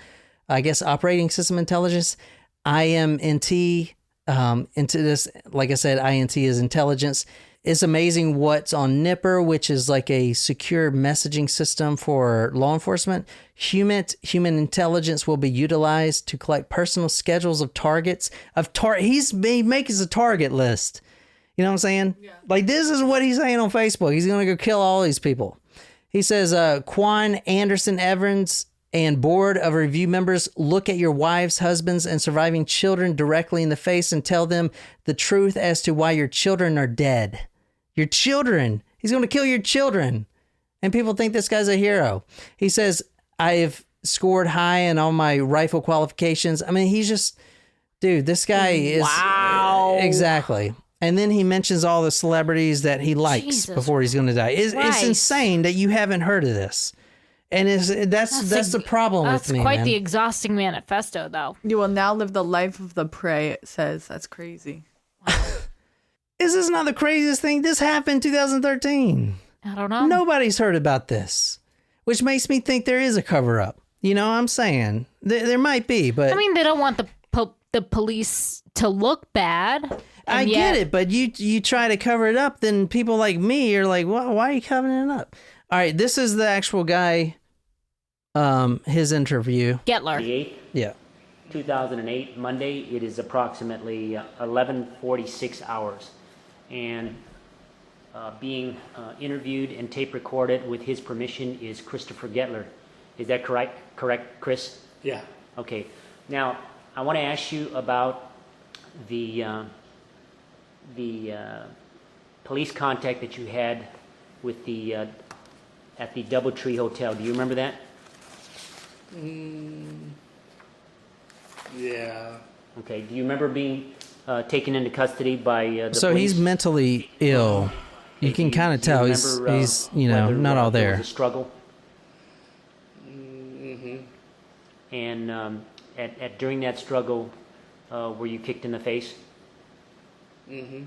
I guess operating system intelligence. IMNT into this. Like I said, INT is intelligence. It's amazing what's on Nipper, which is like a secure messaging system for law enforcement. Human intelligence will be utilized to collect personal schedules of targets. He makes a target list. You know what I'm saying? Yeah. Like, this is what he's saying on Facebook. He's going to go kill all these people. He says, Quan, Anderson, Evans, and Board of Review members, look at your wives, husbands, and surviving children directly in the face and tell them the truth as to why your children are dead. Your children. He's going to kill your children. And people think this guy's a hero. He says, I've scored high in all my rifle qualifications. I mean, he's just, dude, this guy is. Wow. Exactly. And then he mentions all the celebrities that he likes before he's going to die. It's insane that you haven't heard of this. And that's the problem with me, That's quite man. the exhausting manifesto, though. You will now live the life of the prey, it says. That's crazy. Is this not the craziest thing? This happened in 2013. I don't know. Nobody's heard about this, which makes me think there is a cover-up. You know what I'm saying? There might be, but... I mean, they don't want the police to look bad. I get it, but you try to cover it up, then people like me are like, well, why are you covering it up? All right, this is the actual guy, his interview. Gettler. The 8th, Yeah. 2008, Monday. It is approximately 11:46 hours. And being interviewed and tape recorded with his permission is Christopher Gettler. Is that correct, Chris? Yeah. Okay. Now, I want to ask you about the police contact that you had with at the DoubleTree Hotel. Do you remember that? Yeah. Okay. Do you remember being taken into custody by the So police? he's mentally ill. You can kind of tell he's not all there there. was a struggle? Mm-hmm. And during that struggle, were you kicked in the face? Mm-hmm.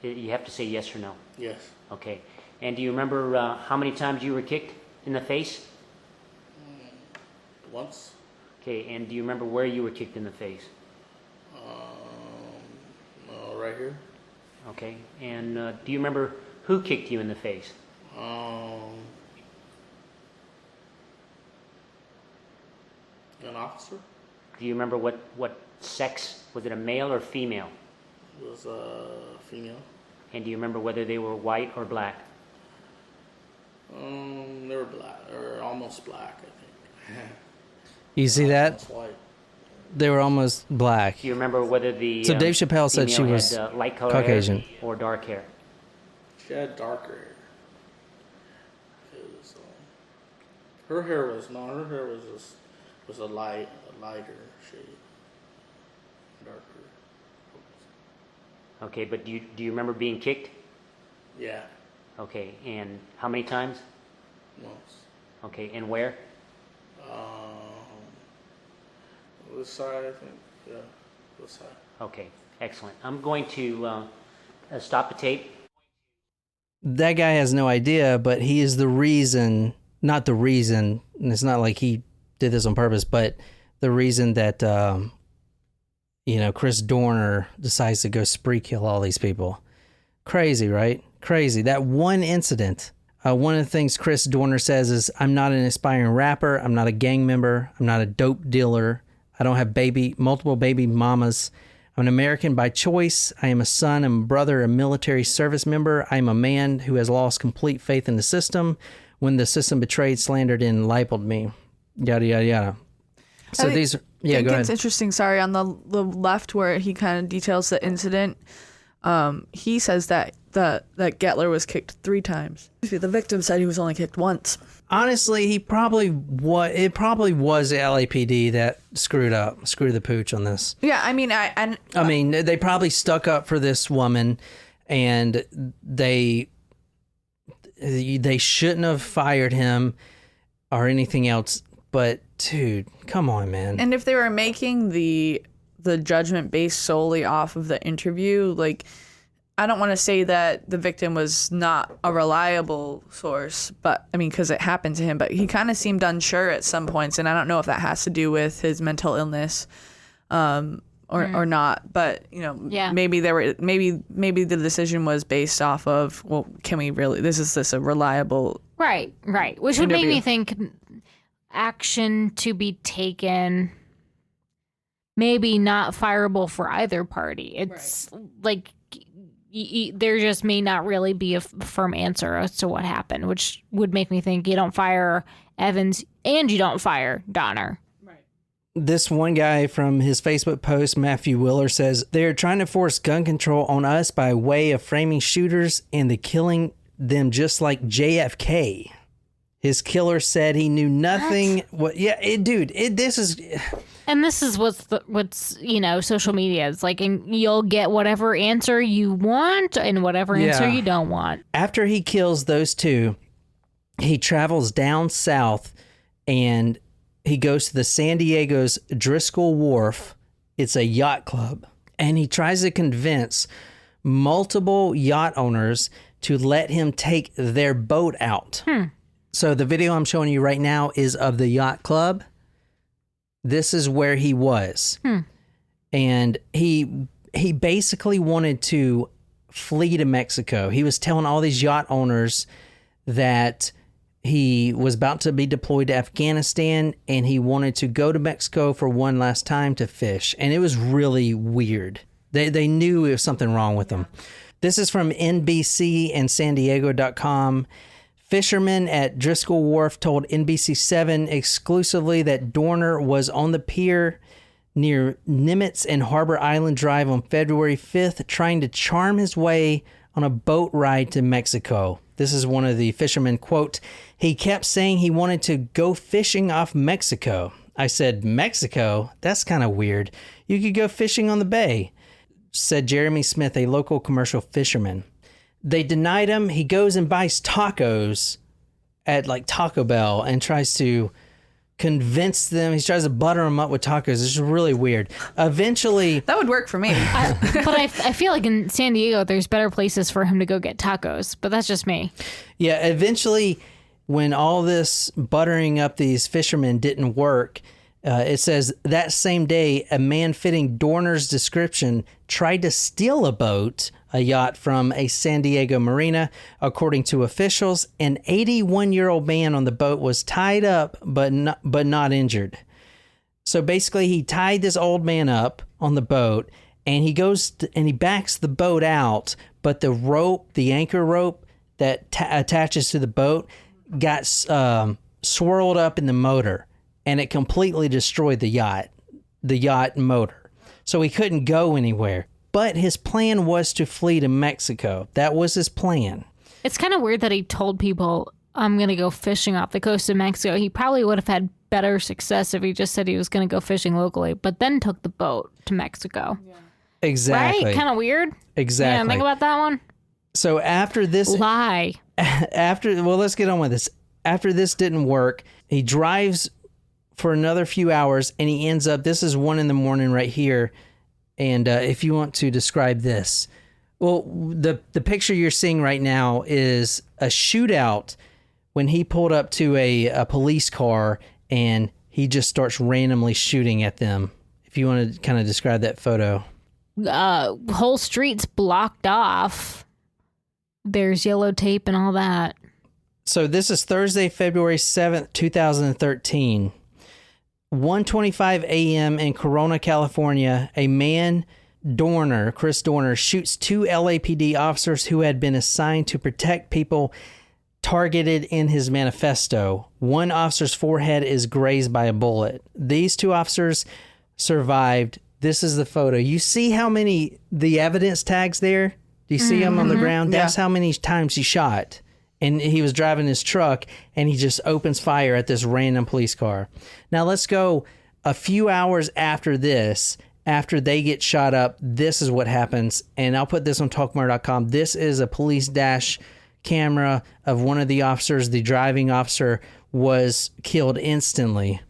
You have to say yes or no. Yes. Okay. And do you remember how many times you were kicked in the face? Once. Okay. And do you remember where you were kicked in the face? Right here. Okay. And do you remember who kicked you in the face? An officer. Do you remember what sex? Was it a male or female? It was a female. And do you remember whether they were white or black? They were black, or almost black, I think. You see that? Almost white. They were almost black. Do you remember whether the So Dave Chappelle said she female was had, light color Caucasian. hair or dark hair? She had darker hair. It was, her hair was was a lighter shade, darker. Okay, but do you remember being kicked? Yeah, Okay, and how many times? once. Okay, and where? This side, I think. Yeah, this side. Okay, excellent. I'm going to stop the tape. That guy has no idea, but he is the reason, not the reason, and it's not like he did this on purpose, but the reason that, Chris Dorner decides to go spree kill all these people. Crazy, right? Crazy. That one incident. One of the things Chris Dorner says is, I'm not an aspiring rapper. I'm not a gang member. I'm not a dope dealer. I don't have multiple baby mamas. I'm an American by choice. I am a son, I'm a brother, a military service member. I am a man who has lost complete faith in the system when the system betrayed, slandered, and libeled me. Yada, yada, yada. So I think go ahead. It's interesting, sorry, on the left where he kind of details the incident, he says that Gettler was kicked 3 times. The victim said he was only kicked once. Honestly, it probably was the LAPD that screwed the pooch on this. Yeah, I mean, I mean, they probably stuck up for this woman, and they shouldn't have fired him or anything else. But dude, come on, man. And if they were making the judgment based solely off of the interview, like, I don't want to say that the victim was not a reliable source, but I mean, because it happened to him, but he kind of seemed unsure at some points, and I don't know if that has to do with his mental illness, or not. But maybe maybe the decision was based off of, well, can we really? Is this a reliable? Right, which would make me think action to be taken. Maybe not fireable for either party. It's like. There just may not really be a firm answer as to what happened, which would make me think you don't fire Evans and you don't fire Donner. Right. This one guy from his Facebook post, Matthew Willer, says, they're trying to force gun control on us by way of framing shooters and the killing them just like JFK. His killer said he knew nothing. This is... And this is what's social media is like, and you'll get whatever answer you want and whatever answer you don't want. After he kills those 2, he travels down south and he goes to the San Diego's Driscoll Wharf. It's a yacht club. And he tries to convince multiple yacht owners to let him take their boat out. So the video I'm showing you right now is of the yacht club. This is where he was. And he basically wanted to flee to Mexico. He was telling all these yacht owners that he was about to be deployed to Afghanistan and he wanted to go to Mexico for one last time to fish. And it was really weird. They knew there was something wrong with him. This is from NBC and San Diego.com. Fishermen at Driscoll Wharf told NBC7 exclusively that Dorner was on the pier near Nimitz and Harbor Island Drive on February 5th, trying to charm his way on a boat ride to Mexico. This is one of the fishermen, quote, he kept saying he wanted to go fishing off Mexico. I said, Mexico? That's kind of weird. You could go fishing on the bay, said Jeremy Smith, a local commercial fisherman. They denied him. He goes and buys tacos at like Taco Bell and tries to convince them. He tries to butter them up with tacos. It's really weird. Eventually, that would work for me. But I feel like in San Diego, there's better places for him to go get tacos. But that's just me. Yeah. Eventually, when all this buttering up these fishermen didn't work, it says that same day, a man fitting Dorner's description tried to steal a yacht from a San Diego marina. According to officials, an 81-year-old man on the boat was tied up but not injured. So basically, he tied this old man up on the boat, and he goes and he backs the boat out, but the rope, the anchor rope that attaches to the boat, got swirled up in the motor, and it completely destroyed the yacht motor. So he couldn't go anywhere. But his plan was to flee to Mexico. That was his plan. It's kind of weird that he told people, I'm going to go fishing off the coast of Mexico. He probably would have had better success if he just said he was going to go fishing locally, but then took the boat to Mexico. Yeah. Exactly. Right? Kind of weird. Exactly. Yeah, think about that one. So after this... Lie. Well, let's get on with this. After this didn't work, he drives for another few hours, and he ends up... This is 1 a.m. right here. And if you want to describe this, well, the picture you're seeing right now is a shootout when he pulled up to a police car and he just starts randomly shooting at them. If you want to kind of describe that photo. Whole streets blocked off. There's yellow tape and all that. So this is Thursday, February 7th, 2013. 1:25 a.m. in Corona, California, a man, Chris Dorner, shoots 2 LAPD officers who had been assigned to protect people targeted in his manifesto. One officer's forehead is grazed by a bullet. These 2 officers survived. This is the photo. You see how many, the evidence tags there? Do you see them on the ground? That's how many times he shot. And he was driving his truck, and he just opens fire at this random police car. Now, let's go a few hours after this. After they get shot up, this is what happens. And I'll put this on talkmurder.com. This is a police dash camera of one of the officers. The driving officer was killed instantly.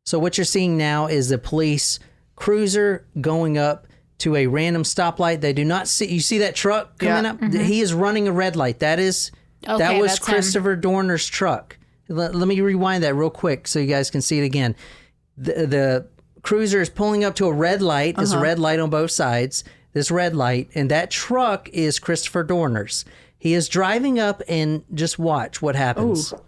So what you're seeing now is the police cruiser going up to a random stoplight. They do not see... You see that truck coming up? Mm-hmm. He is running a red light. That was Christopher Dorner's truck. Let me rewind that real quick so you guys can see it again. The cruiser is pulling up to a red light. There's a red light on both sides. This red light. And that truck is Christopher Dorner's. He is driving up, and just watch what happens. Ooh.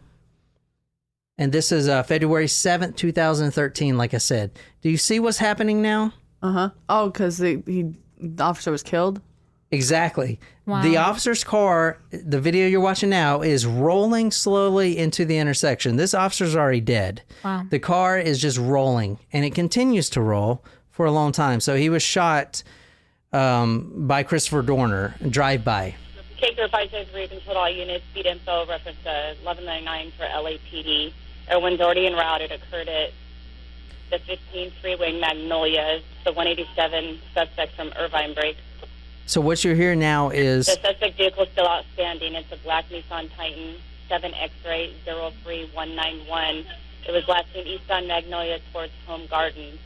And this is February 7th, 2013, like I said. Do you see what's happening now? Oh, because the officer was killed? Exactly. Wow. The officer's car, the video you're watching now, is rolling slowly into the intersection. This officer's already dead. Wow. The car is just rolling, and it continues to roll for a long time. So he was shot by Christopher Dorner, drive-by. Caker 503 control all units, speed info, reference 1199 for LAPD. Everyone's already en route. It occurred at the 15 freeway Magnolia, the 187 suspect from Irvine Break. So what you're hearing now is... The suspect vehicle is still outstanding. It's a black Nissan Titan, 7 X-ray 03191. It was last seen eastbound Magnolia towards Home Gardens.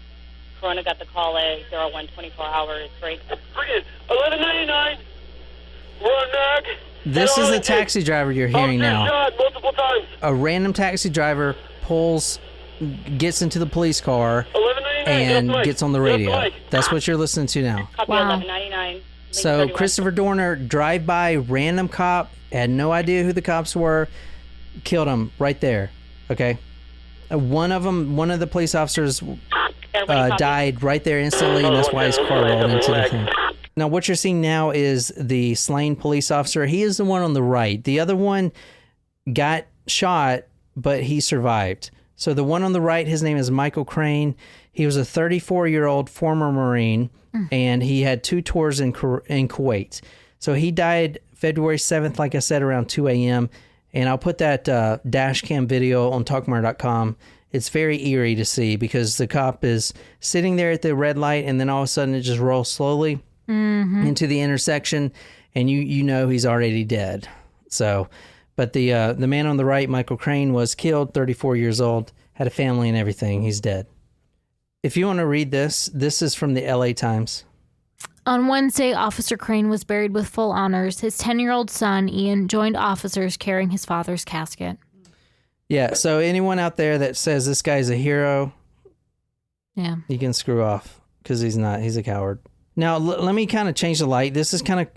Corona got the call at 0124 hours. Break. 1199. We're on Mag. This is the taxi driver you're hearing now. Shot multiple times. A random taxi driver pulls gets into the police car and gets on the radio. That's what you're listening to now. Copy 1199. So Christopher Dorner, drive-by, random cop, had no idea who the cops were, killed him right there. Okay, one of the police officers died right there instantly, and that's why his car rolled into the thing. Now, what you're seeing now is the slain police officer. He is the one on the right. The other one got shot, but he survived. So the one on the right, his name is Michael Crane. He was a 34-year-old former Marine, and he had 2 tours in Kuwait. So he died February 7th, like I said, around 2 a.m., and I'll put that dash cam video on talkmurder.com. It's very eerie to see because the cop is sitting there at the red light, and then all of a sudden it just rolls slowly into the intersection, and you know he's already dead. So, but the man on the right, Michael Crane, was killed, 34 years old, had a family and everything. He's dead. If you want to read this is from the LA Times. On Wednesday, Officer Crane was buried with full honors. His 10-year-old son, Ian, joined officers carrying his father's casket. Yeah, so anyone out there that says this guy's a hero, yeah, you can screw off because he's not. He's a coward. Now, let me kind of change the light. This is kind of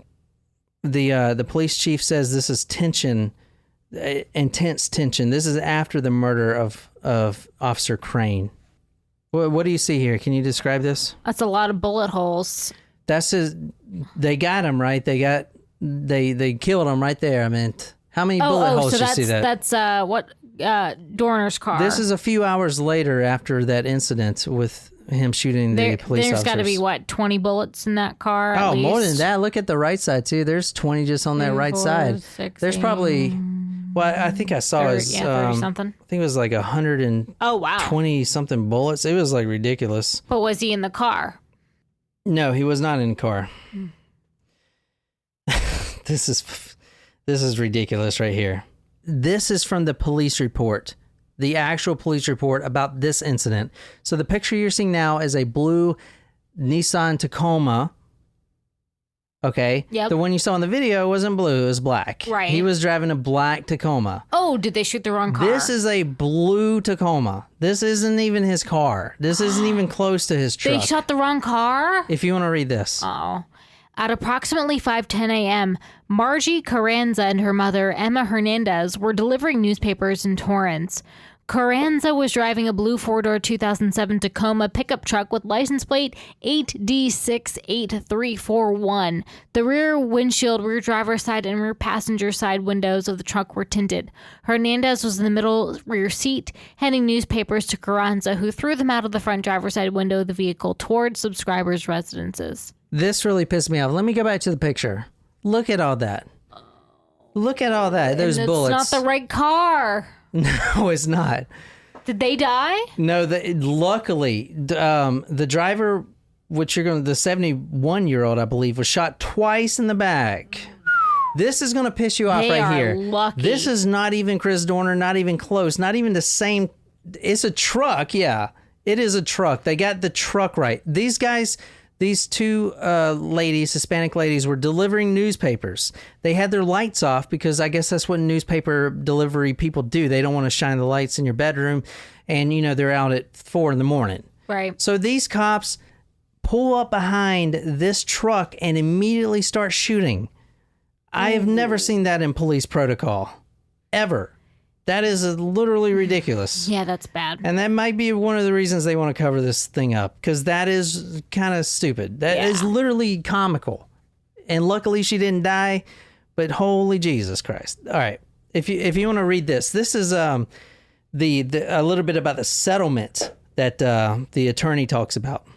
the police chief says this is tension, intense tension. This is after the murder of Officer Crane. What do you see here? Can you describe this? That's a lot of bullet holes. That's his. They got him right. They killed him right there. I mean, how many bullet holes so did you see that? That's Dorner's car. This is a few hours later after that incident with him shooting the police officers. There's got to be 20 bullets in that car. Oh, at least? more than that. Look at the right side too. There's 20 just on that right side. 6, There's probably. Well, I think I saw 30 something. I think it was like 120 something bullets. It was like ridiculous. But was he in the car? No, he was not in the car. This is ridiculous right here. This is from the police report, the actual police report about this incident. So the picture you're seeing now is a blue Nissan Tacoma. Okay. Yep. The one you saw in the video wasn't blue, it was black. Right. He was driving a black Tacoma. Oh, did they shoot the wrong car? This is a blue Tacoma. This isn't even his car. This isn't even close to his truck. They shot the wrong car? If you want to read this. Oh. At approximately 5:10 a.m., Margie Carranza and her mother, Emma Hernandez, were delivering newspapers in Torrance. Carranza was driving a blue four-door 2007 Tacoma pickup truck with license plate 8D68341. The rear windshield, rear driver's side, and rear passenger side windows of the truck were tinted. Hernandez was in the middle rear seat, handing newspapers to Carranza, who threw them out of the front driver's side window of the vehicle towards subscribers' residences. This really pissed me off. Let me go back to the picture. Look at all that. Look at all that. Those bullets. It's not the right car. No, it's not. Did they die? No, luckily, the driver, the 71-year-old, I believe, was shot twice in the back. This is going to piss you off here. Lucky. This is not even Chris Dorner, not even close, not even the same. It's a truck, yeah. It is a truck. They got the truck right. These guys... These two ladies, Hispanic ladies, were delivering newspapers. They had their lights off because I guess that's what newspaper delivery people do. They don't want to shine the lights in your bedroom, and they're out at 4 a.m. Right. So these cops pull up behind this truck and immediately start shooting. I have never seen that in police protocol, ever. That is literally ridiculous. Yeah, that's bad. And that might be one of the reasons they want to cover this thing up, because that is kind of stupid. That is literally comical. And luckily she didn't die, but holy Jesus Christ. All right. If you want to read this is a little bit about the settlement that the attorney talks about.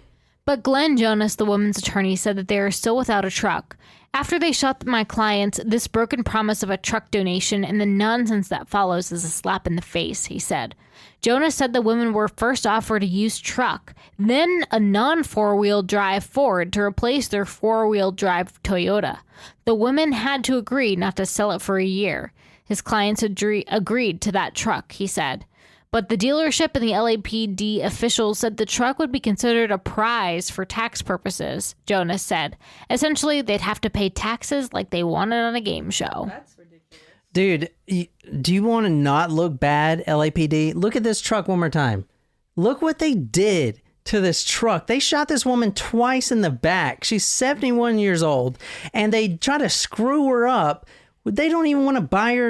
But Glenn Jonas, the woman's attorney, said that they are still without a truck. After they shot my clients, this broken promise of a truck donation and the nonsense that follows is a slap in the face, he said. Jonas said the women were first offered a used truck, then a non-four-wheel drive Ford to replace their four-wheel drive Toyota. The women had to agree not to sell it for a year. His clients agreed to that truck, he said. But the dealership and the LAPD officials said the truck would be considered a prize for tax purposes, Jonas said. Essentially, they'd have to pay taxes like they won it on a game show. That's ridiculous. Dude, do you want to not look bad, LAPD? Look at this truck one more time. Look what they did to this truck. They shot this woman twice in the back. She's 71 years old, and they try to screw her up. They don't even want to buy her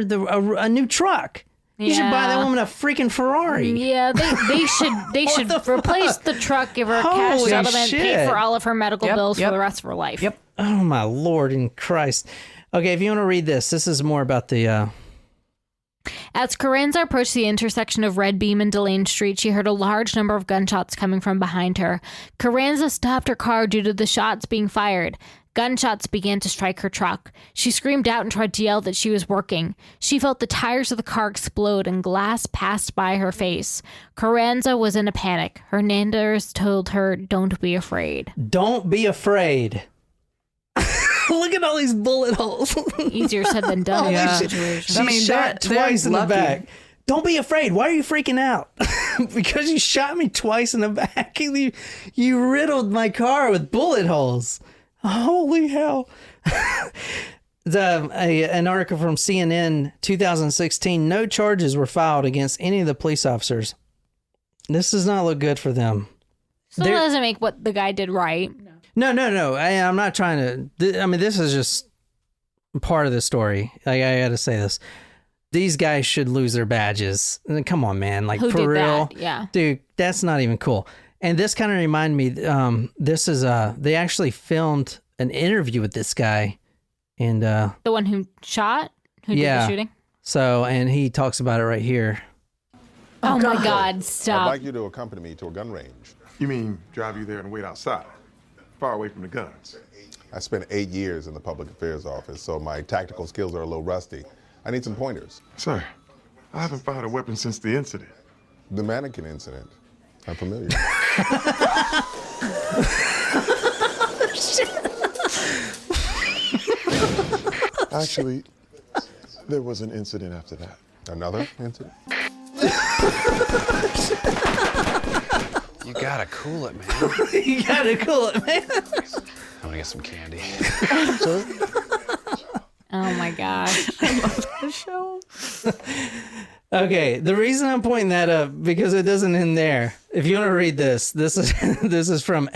a new truck. You should buy that woman a freaking Ferrari. Yeah, they should replace the truck, give her a cash settlement, pay for all of her medical bills for the rest of her life. Yep. Oh my Lord in Christ. Okay, if you want to read this is more about the As Carranza approached the intersection of Red Beam and Delane Street, she heard a large number of gunshots coming from behind her. Carranza stopped her car due to the shots being fired. Gunshots began to strike her truck. She screamed out and tried to yell that she was working. She felt the tires of the car explode and glass passed by her face. Carranza was in a panic. Hernandez told her, "Don't be afraid." Don't be afraid. Look at all these bullet holes. Easier said than done. She shot twice in the back. Don't be afraid. Why are you freaking out? Because you shot me twice in the back. You riddled my car with bullet holes. Holy hell. An article from CNN 2016. No charges were filed against any of the police officers. This does not look good for them. So that doesn't make what the guy did right. No. I'm not trying to. I mean, this is just part of the story. I got to say this. These guys should lose their badges. Come on, man. Like, who for did real. That? Yeah. Dude, that's not even cool. And this kind of reminded me, this is, they actually filmed an interview with this guy. And the one who shot? Who did the shooting? So, and he talks about it right here. Oh my God, stop. I'd like you to accompany me to a gun range. You mean drive you there and wait outside, far away from the guns? I spent 8 years in the public affairs office, so my tactical skills are a little rusty. I need some pointers. Sir, I haven't fired a weapon since the incident. The mannequin incident. I'm familiar. Actually, there was an incident after that. Another incident? You gotta cool it, man. You gotta cool it, man. I'm gonna get some candy. Sir? Oh my gosh. I love that show. Okay, the reason I'm pointing that up, because it doesn't end there. If you want to read this is from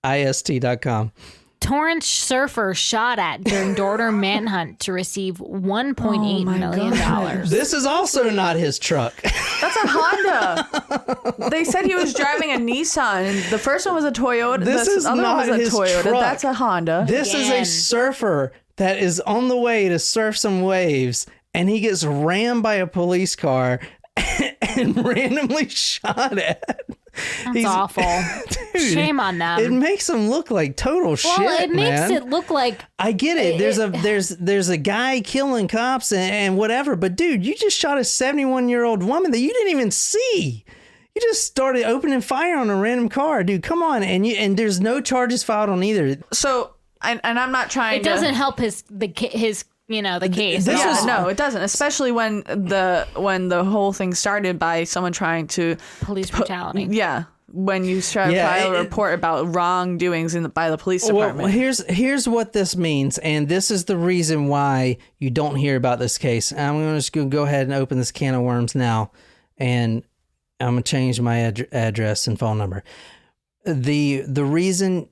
laist.com. Torrance surfer shot at during Dorner manhunt to receive $1.8 million. This is also not his truck. That's a Honda. They said he was driving a Nissan. The first one was a Toyota. This is other not one was a his Toyota. truck. That's a Honda. This is a surfer that is on the way to surf some waves, and he gets rammed by a police car and randomly shot at. That's awful. Dude, shame on them. It makes him look like total shit, Well, it makes man. it look like... I get it. There's a guy killing cops and whatever, but dude, you just shot a 71-year-old woman that you didn't even see. You just started opening fire on a random car, dude. Come on, and there's no charges filed on either. So, and I'm not trying. It doesn't help his case. No, it doesn't. Especially when the whole thing started by someone trying to police brutality. When you try to file a report about wrongdoings by the police department. Well, here's what this means, and this is the reason why you don't hear about this case. I'm going to just go ahead and open this can of worms now, and I'm going to change my address and phone number. The reason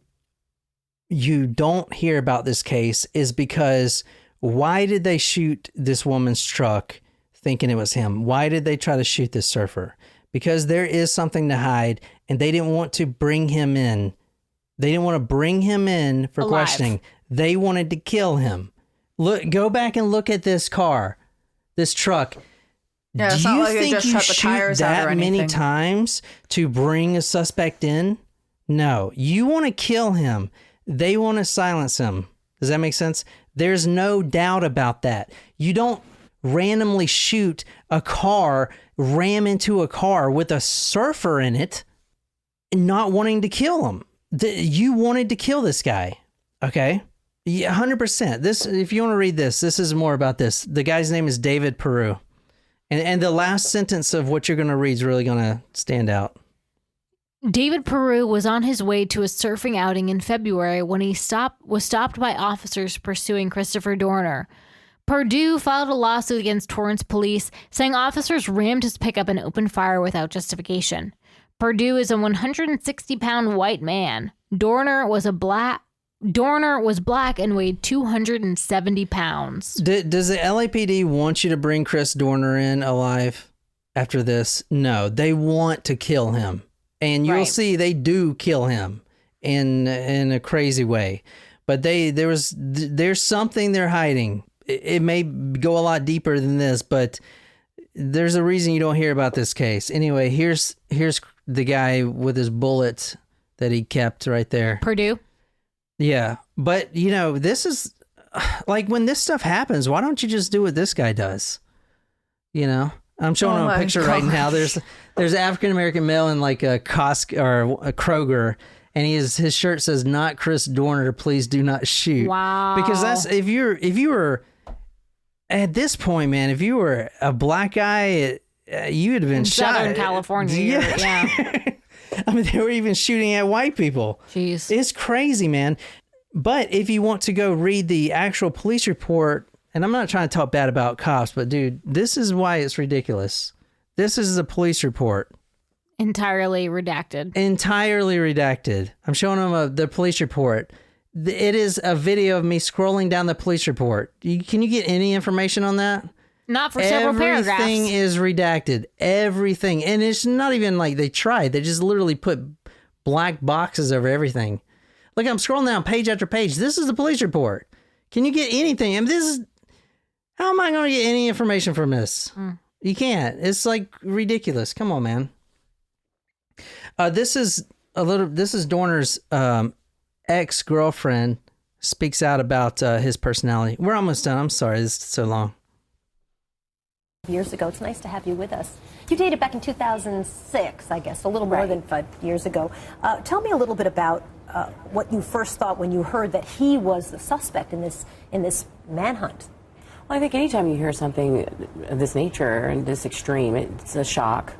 you don't hear about this case is because why did they shoot this woman's truck thinking it was him? Why did they try to shoot this surfer? Because there is something to hide, and they didn't want to bring him in. They didn't want to bring him in for questioning. They wanted to kill him. Go back and look at this car, this truck. Yeah, it's Do not you like they think just you shut the shoot tires out that or many anything. times to bring a suspect in? No, you want to kill him. They want to silence him. Does that make sense? There's no doubt about that. You don't randomly shoot a car, ram into a car with a surfer in it, not wanting to kill him. You wanted to kill this guy. Okay? Yeah, 100%. This, if you want to read this is more about this. The guy's name is David Peru. And the last sentence of what you're going to read is really going to stand out. David Peru was on his way to a surfing outing in February when he was stopped by officers pursuing Christopher Dorner. Purdue filed a lawsuit against Torrance police, saying officers rammed his pickup and opened fire without justification. Purdue is a 160-pound white man. Dorner was black and weighed 270 pounds. Does the LAPD want you to bring Chris Dorner in alive after this? No, they want to kill him. And you'll see they do kill him in a crazy way. But there's something they're hiding. It may go a lot deeper than this, but there's a reason you don't hear about this case. Anyway, here's the guy with his bullet that he kept right there. Purdue? Yeah. But, this is like when this stuff happens, why don't you just do what this guy does? I'm showing him a picture right now. There's an African-American male in like a Costco or a Kroger, and his shirt says, "Not Chris Dorner, please do not shoot." Wow. Because that's if you were at this point, man, if you were a black guy, you would have been shot. Southern California. Yeah. I mean, they were even shooting at white people. Jeez. It's crazy, man. But if you want to go read the actual police report, and I'm not trying to talk bad about cops, but dude, this is why it's ridiculous. This is the police report. Entirely redacted. I'm showing them the police report. It is a video of me scrolling down the police report. Can you get any information on that? Not for several paragraphs. Everything is redacted. Everything. And it's not even like they tried. They just literally put black boxes over everything. Look, I'm scrolling down page after page. This is the police report. Can you get anything? I mean, how am I going to get any information from this? You can't. It's like ridiculous. Come on, man. This is Dorner's ex-girlfriend speaks out about his personality. We're almost done. I'm sorry. This is so long. Years ago. It's nice to have you with us. You dated back in 2006, I guess, a little more than 5 years ago. Tell me a little bit about what you first thought when you heard that he was the suspect in this manhunt. Well, I think anytime you hear something of this nature and this extreme, it's a shock.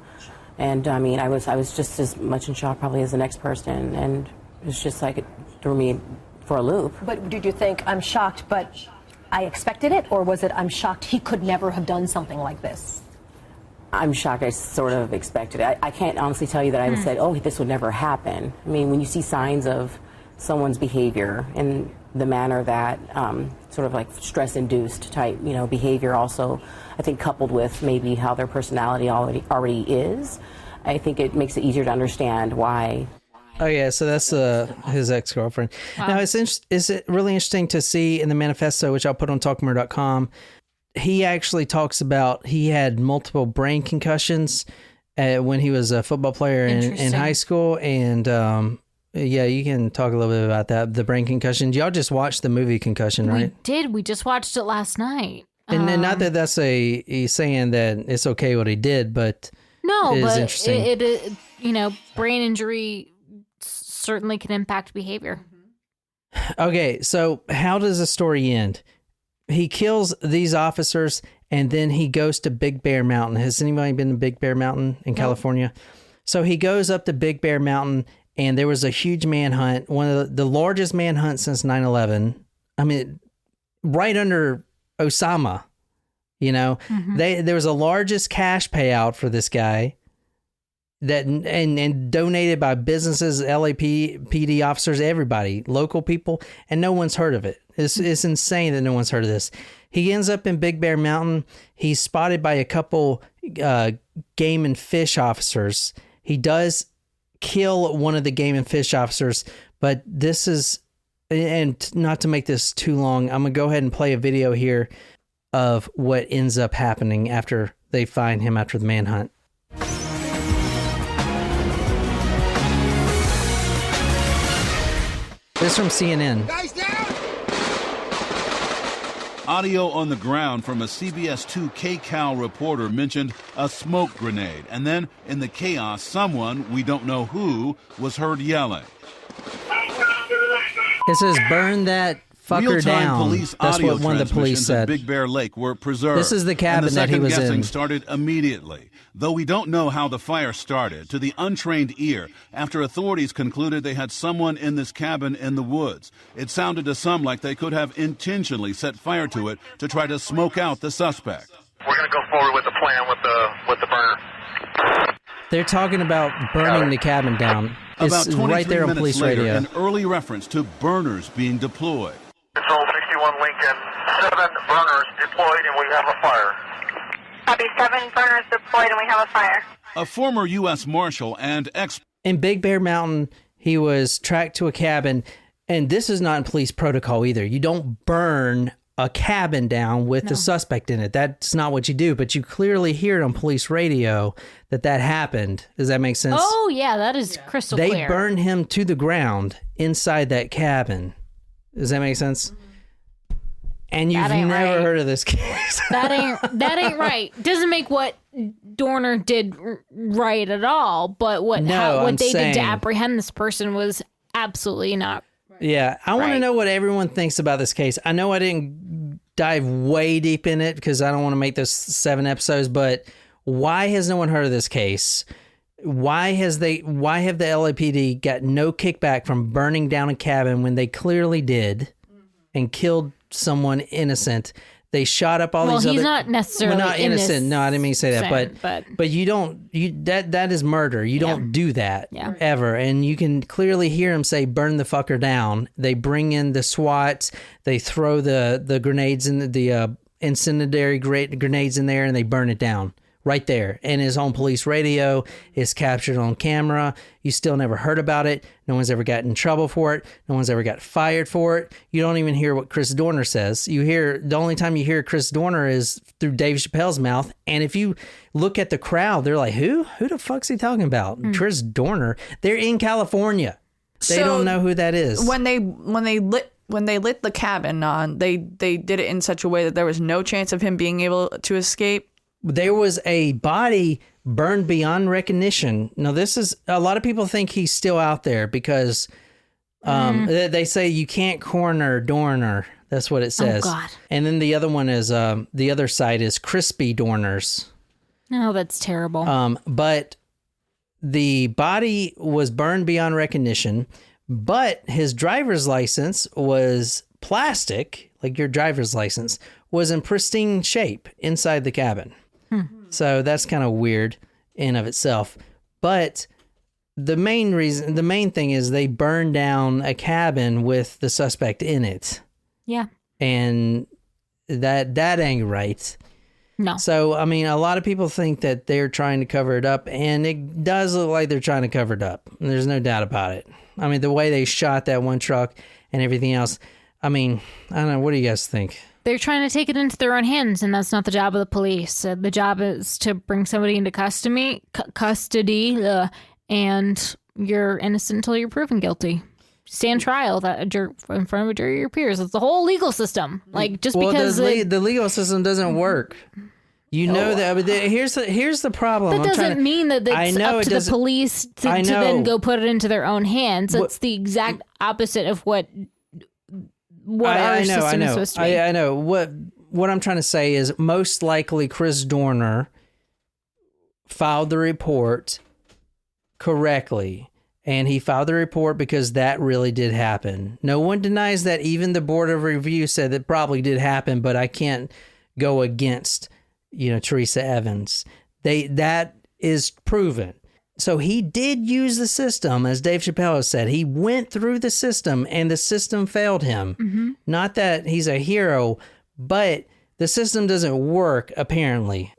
And I mean, I was just as much in shock probably as the next person, and it was just like it threw me for a loop. But did you think, I'm shocked, but I expected it, or was it, I'm shocked he could never have done something like this? I'm shocked. I sort of expected it. I can't honestly tell you that I said, oh, this would never happen. I mean, when you see signs of someone's behavior in the manner that sort of like stress-induced type, behavior also, I think coupled with maybe how their personality already is, I think it makes it easier to understand why. Oh, yeah, so that's his ex-girlfriend. Wow. Now, it's really interesting to see in the manifesto, which I'll put on talkmurder.com, he actually talks about he had multiple brain concussions when he was a football player in high school. And, yeah, you can talk a little bit about that, the brain concussion. Y'all just watched the movie Concussion, right? We did. We just watched it last night. And not that that's he's saying that it's okay what he did, but no, it is but interesting. It brain injury certainly can impact behavior. Okay, so how does the story end? He kills these officers, and then he goes to Big Bear Mountain. Has anybody been to Big Bear Mountain in California? So he goes up to Big Bear Mountain, and there was a huge manhunt, one of the largest manhunt since 9/11. I mean, right under Osama, there was the largest cash payout for this guy that and donated by businesses, LAPD officers, everybody, local people, and no one's heard of it. It's insane that no one's heard of this. He ends up in Big Bear Mountain. He's spotted by a couple game and fish officers. He does kill one of the game and fish officers, but this is, and not to make this too long, I'm going to go ahead and play a video here of what ends up happening after they find him after the manhunt. This is from CNN. Audio on the ground from a CBS 2 KCAL reporter mentioned a smoke grenade. And then, in the chaos, someone, we don't know who, was heard yelling. It says, burn that fuck her Real-time down. police That's audio what one of the police transmissions at said. Big Bear Lake were preserved. This is the cabin and the that he was second-guessing in. started immediately. Though we don't know how the fire started, to the untrained ear, after authorities concluded they had someone in this cabin in the woods, it sounded to some like they could have intentionally set fire to it to try to smoke out the suspect. We're going to go forward with the plan with the burner. They're talking about burning the cabin down. About It's 23 right there on minutes police later, radio. an early reference to burners being deployed. Control 61 Lincoln, 7 burners deployed and we have a fire. Copy, 7 burners deployed and we have a fire. A former U.S. Marshal and In Big Bear Mountain, he was tracked to a cabin, and this is not in police protocol either. You don't burn a cabin down with the suspect in it. That's not what you do, but you clearly hear it on police radio that happened. Does that make sense? Oh, yeah, that is crystal They clear. burned him to the ground inside that cabin. Does that make sense? And you've That ain't never right. heard of this case. That ain't right. Doesn't make what Dorner did right at all, but what I'm they did saying- to apprehend this person was absolutely not. Yeah, I want to Right. know what everyone thinks about this case. I know I didn't dive way deep in it because I don't want to make this 7 episodes, but why has no one heard of this case? Why have the LAPD got no kickback from burning down a cabin when they clearly did and killed someone innocent? They shot up all Well, these he's other... not necessarily not innocent. No, I didn't mean to say that. innocent, But you don't... That is murder. You don't do that ever. And you can clearly hear him say, burn the fucker down. They bring in the SWAT. They throw the grenades in the incendiary grenades in there and they burn it down. Right there. And his own police radio is captured on camera. You still never heard about it. No one's ever gotten in trouble for it. No one's ever got fired for it. You don't even hear what Chris Dorner says. You hear, the only time you hear Chris Dorner is through Dave Chappelle's mouth. And if you look at the crowd, they're like, who? Who the fuck's he talking about? Chris Dorner. They're in California. They don't know who that is. When they lit the cabin on, they did it in such a way that there was no chance of him being able to escape. There was a body burned beyond recognition. Now, this is, a lot of people think he's still out there because they say you can't corner Dorner. That's what it says. Oh, God. And then the other one is, the other side is Crispy Dorners. No, that's terrible. But the body was burned beyond recognition, but his driver's license was plastic, like your driver's license, was in pristine shape inside the cabin. So that's kind of weird in of itself. But the main thing is they burned down a cabin with the suspect in it. Yeah. And that ain't right. No. So, I mean, a lot of people think that they're trying to cover it up, and it does look like they're trying to cover it up. There's no doubt about it. I mean, the way they shot that one truck and everything else, I mean, I don't know. What do you guys think? They're trying to take it into their own hands, and that's not the job of the police. The job is to bring somebody into custody, and you're innocent until you're proven guilty. Stand trial in front of a jury of your peers. It's the whole legal system. Like, just because the legal system doesn't work. You know that. But here's the problem. That doesn't mean that it's up to the police to then go put it into their own hands. It's the exact opposite of what our system is supposed to be. I know. What I'm trying to say is most likely Chris Dorner filed the report correctly. And he filed the report because that really did happen. No one denies that. Even the Board of Review said that probably did happen, but I can't go against, Teresa Evans. That is proven. So he did use the system, as Dave Chappelle has said. He went through the system, and the system failed him. Mm-hmm. Not that he's a hero, but the system doesn't work, apparently.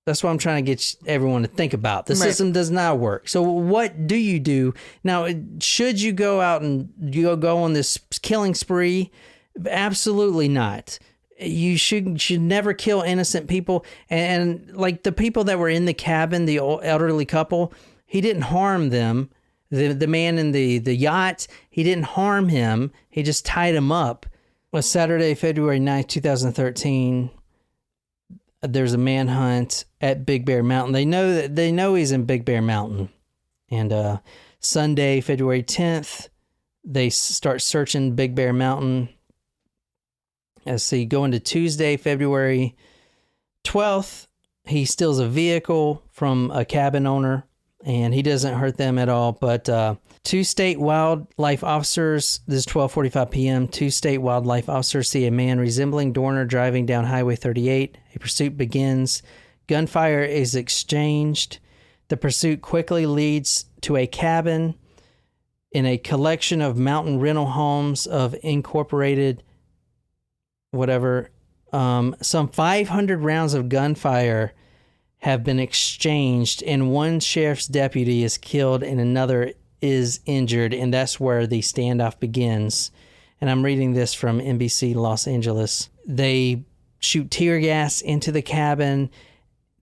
That's what I'm trying to get everyone to think about. The system does not work. So what do you do? Now, should you go out and go on this killing spree? Absolutely not. You should never kill innocent people. And like the people that were in the cabin, the elderly couple, he didn't harm them. The man in the yacht, he didn't harm him. He just tied him up. It was Saturday, February 9th, 2013. There's a manhunt at Big Bear Mountain. They know he's in Big Bear Mountain. And Sunday, February 10th, they start searching Big Bear Mountain. Let's see, going to Tuesday, February 12th, he steals a vehicle from a cabin owner, and he doesn't hurt them at all. But 2 state wildlife officers, this is 12:45 p.m., 2 state wildlife officers see a man resembling Dorner driving down Highway 38. A pursuit begins. Gunfire is exchanged. The pursuit quickly leads to a cabin in a collection of mountain rental homes of incorporated whatever. Some 500 rounds of gunfire have been exchanged, and one sheriff's deputy is killed and another is injured, and that's where the standoff begins. And I'm reading this from NBC Los Angeles. They shoot tear gas into the cabin,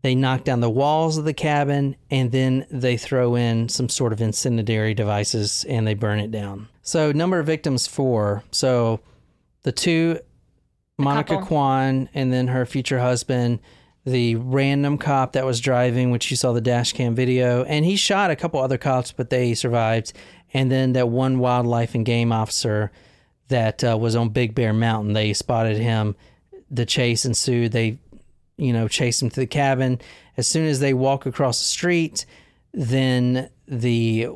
they knock down the walls of the cabin, and then they throw in some sort of incendiary devices and they burn it down. So number of victims 4. So the 2, Monica Kwan and then her future husband, the random cop that was driving, which you saw the dash cam video, and he shot a couple other cops, but they survived. And then that one wildlife and game officer that was on Big Bear Mountain, they spotted him. The chase ensued. They, chased him to the cabin. As soon as they walk across the street, then the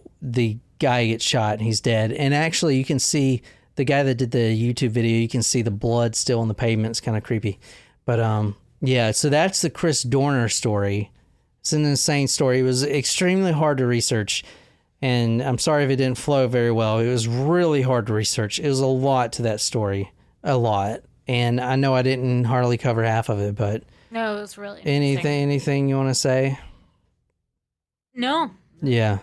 guy gets shot and he's dead. And actually, you can see the guy that did the YouTube video. You can see the blood still on the pavement. It's kind of creepy, but yeah, so that's the Chris Dorner story. It's an insane story. It was extremely hard to research, and I'm sorry if it didn't flow very well. It was really hard to research. It was a lot to that story, a lot. And I know I didn't hardly cover half of it, but no, it was really anything you want to say? No. Yeah.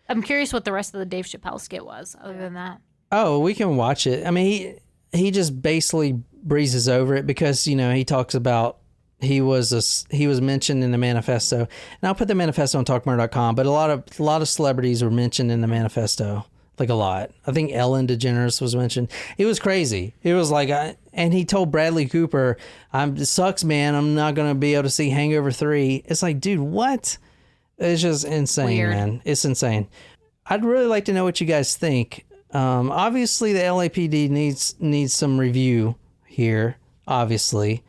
I'm curious what the rest of the Dave Chappelle skit was, other than that. Oh, we can watch it. I mean, he just basically breezes over it because, he talks about he was mentioned in the Manifesto. And I'll put the Manifesto on talkmurder.com, but a lot of celebrities were mentioned in the Manifesto. Like a lot. I think Ellen DeGeneres was mentioned. It was crazy. It was like, and he told Bradley Cooper, it sucks, man. I'm not going to be able to see Hangover 3. It's like, dude, what? It's just insane, man. It's insane. I'd really like to know what you guys think. Obviously, the LAPD needs some review here, obviously.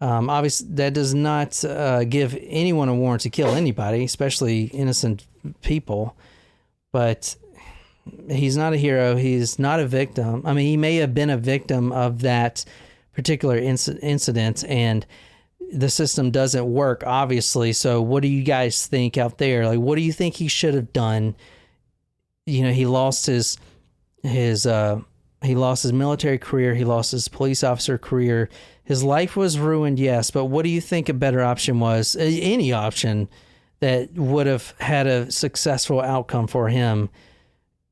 Obviously, that does not give anyone a warrant to kill anybody, especially innocent people. But he's not a hero. He's not a victim. I mean, he may have been a victim of that particular incident, and the system doesn't work, obviously. So what do you guys think out there? Like, what do you think he should have done? He lost his military career. He lost his police officer career. His life was ruined, yes. But what do you think a better option was? Any option that would have had a successful outcome for him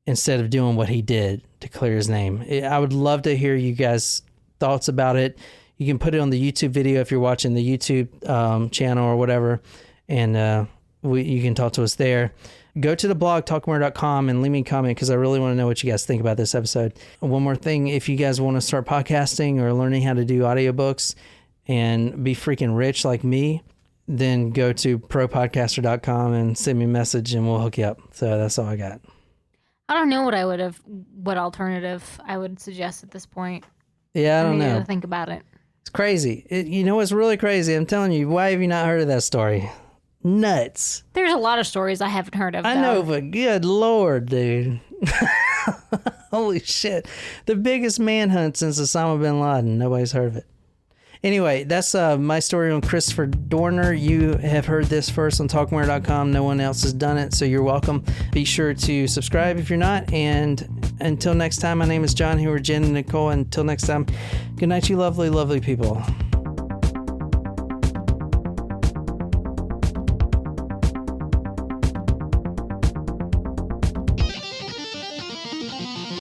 instead of doing what he did to clear his name. I would love to hear you guys' thoughts about it. You can put it on the YouTube video if you're watching the YouTube channel or whatever, and you can talk to us there. Go to the blog, talkmurder.com, and leave me a comment because I really want to know what you guys think about this episode. One more thing, if you guys want to start podcasting or learning how to do audiobooks and be freaking rich like me, then go to propodcaster.com and send me a message and we'll hook you up. So that's all I got. I don't know what alternative I would suggest at this point. Yeah, I don't know. To think about it. It's crazy. It's really crazy. I'm telling you, why have you not heard of that story? Nuts. There's a lot of stories I haven't heard of. I know, but good Lord, dude. Holy shit. The biggest manhunt since Osama bin Laden. Nobody's heard of it. Anyway, that's my story on Christopher Dorner. You have heard this first on talkmurder.com. No one else has done it, so you're welcome. Be sure to subscribe if you're not. And until next time, my name is John, here with Jen and Nicole. Until next time, good night, you lovely, lovely people.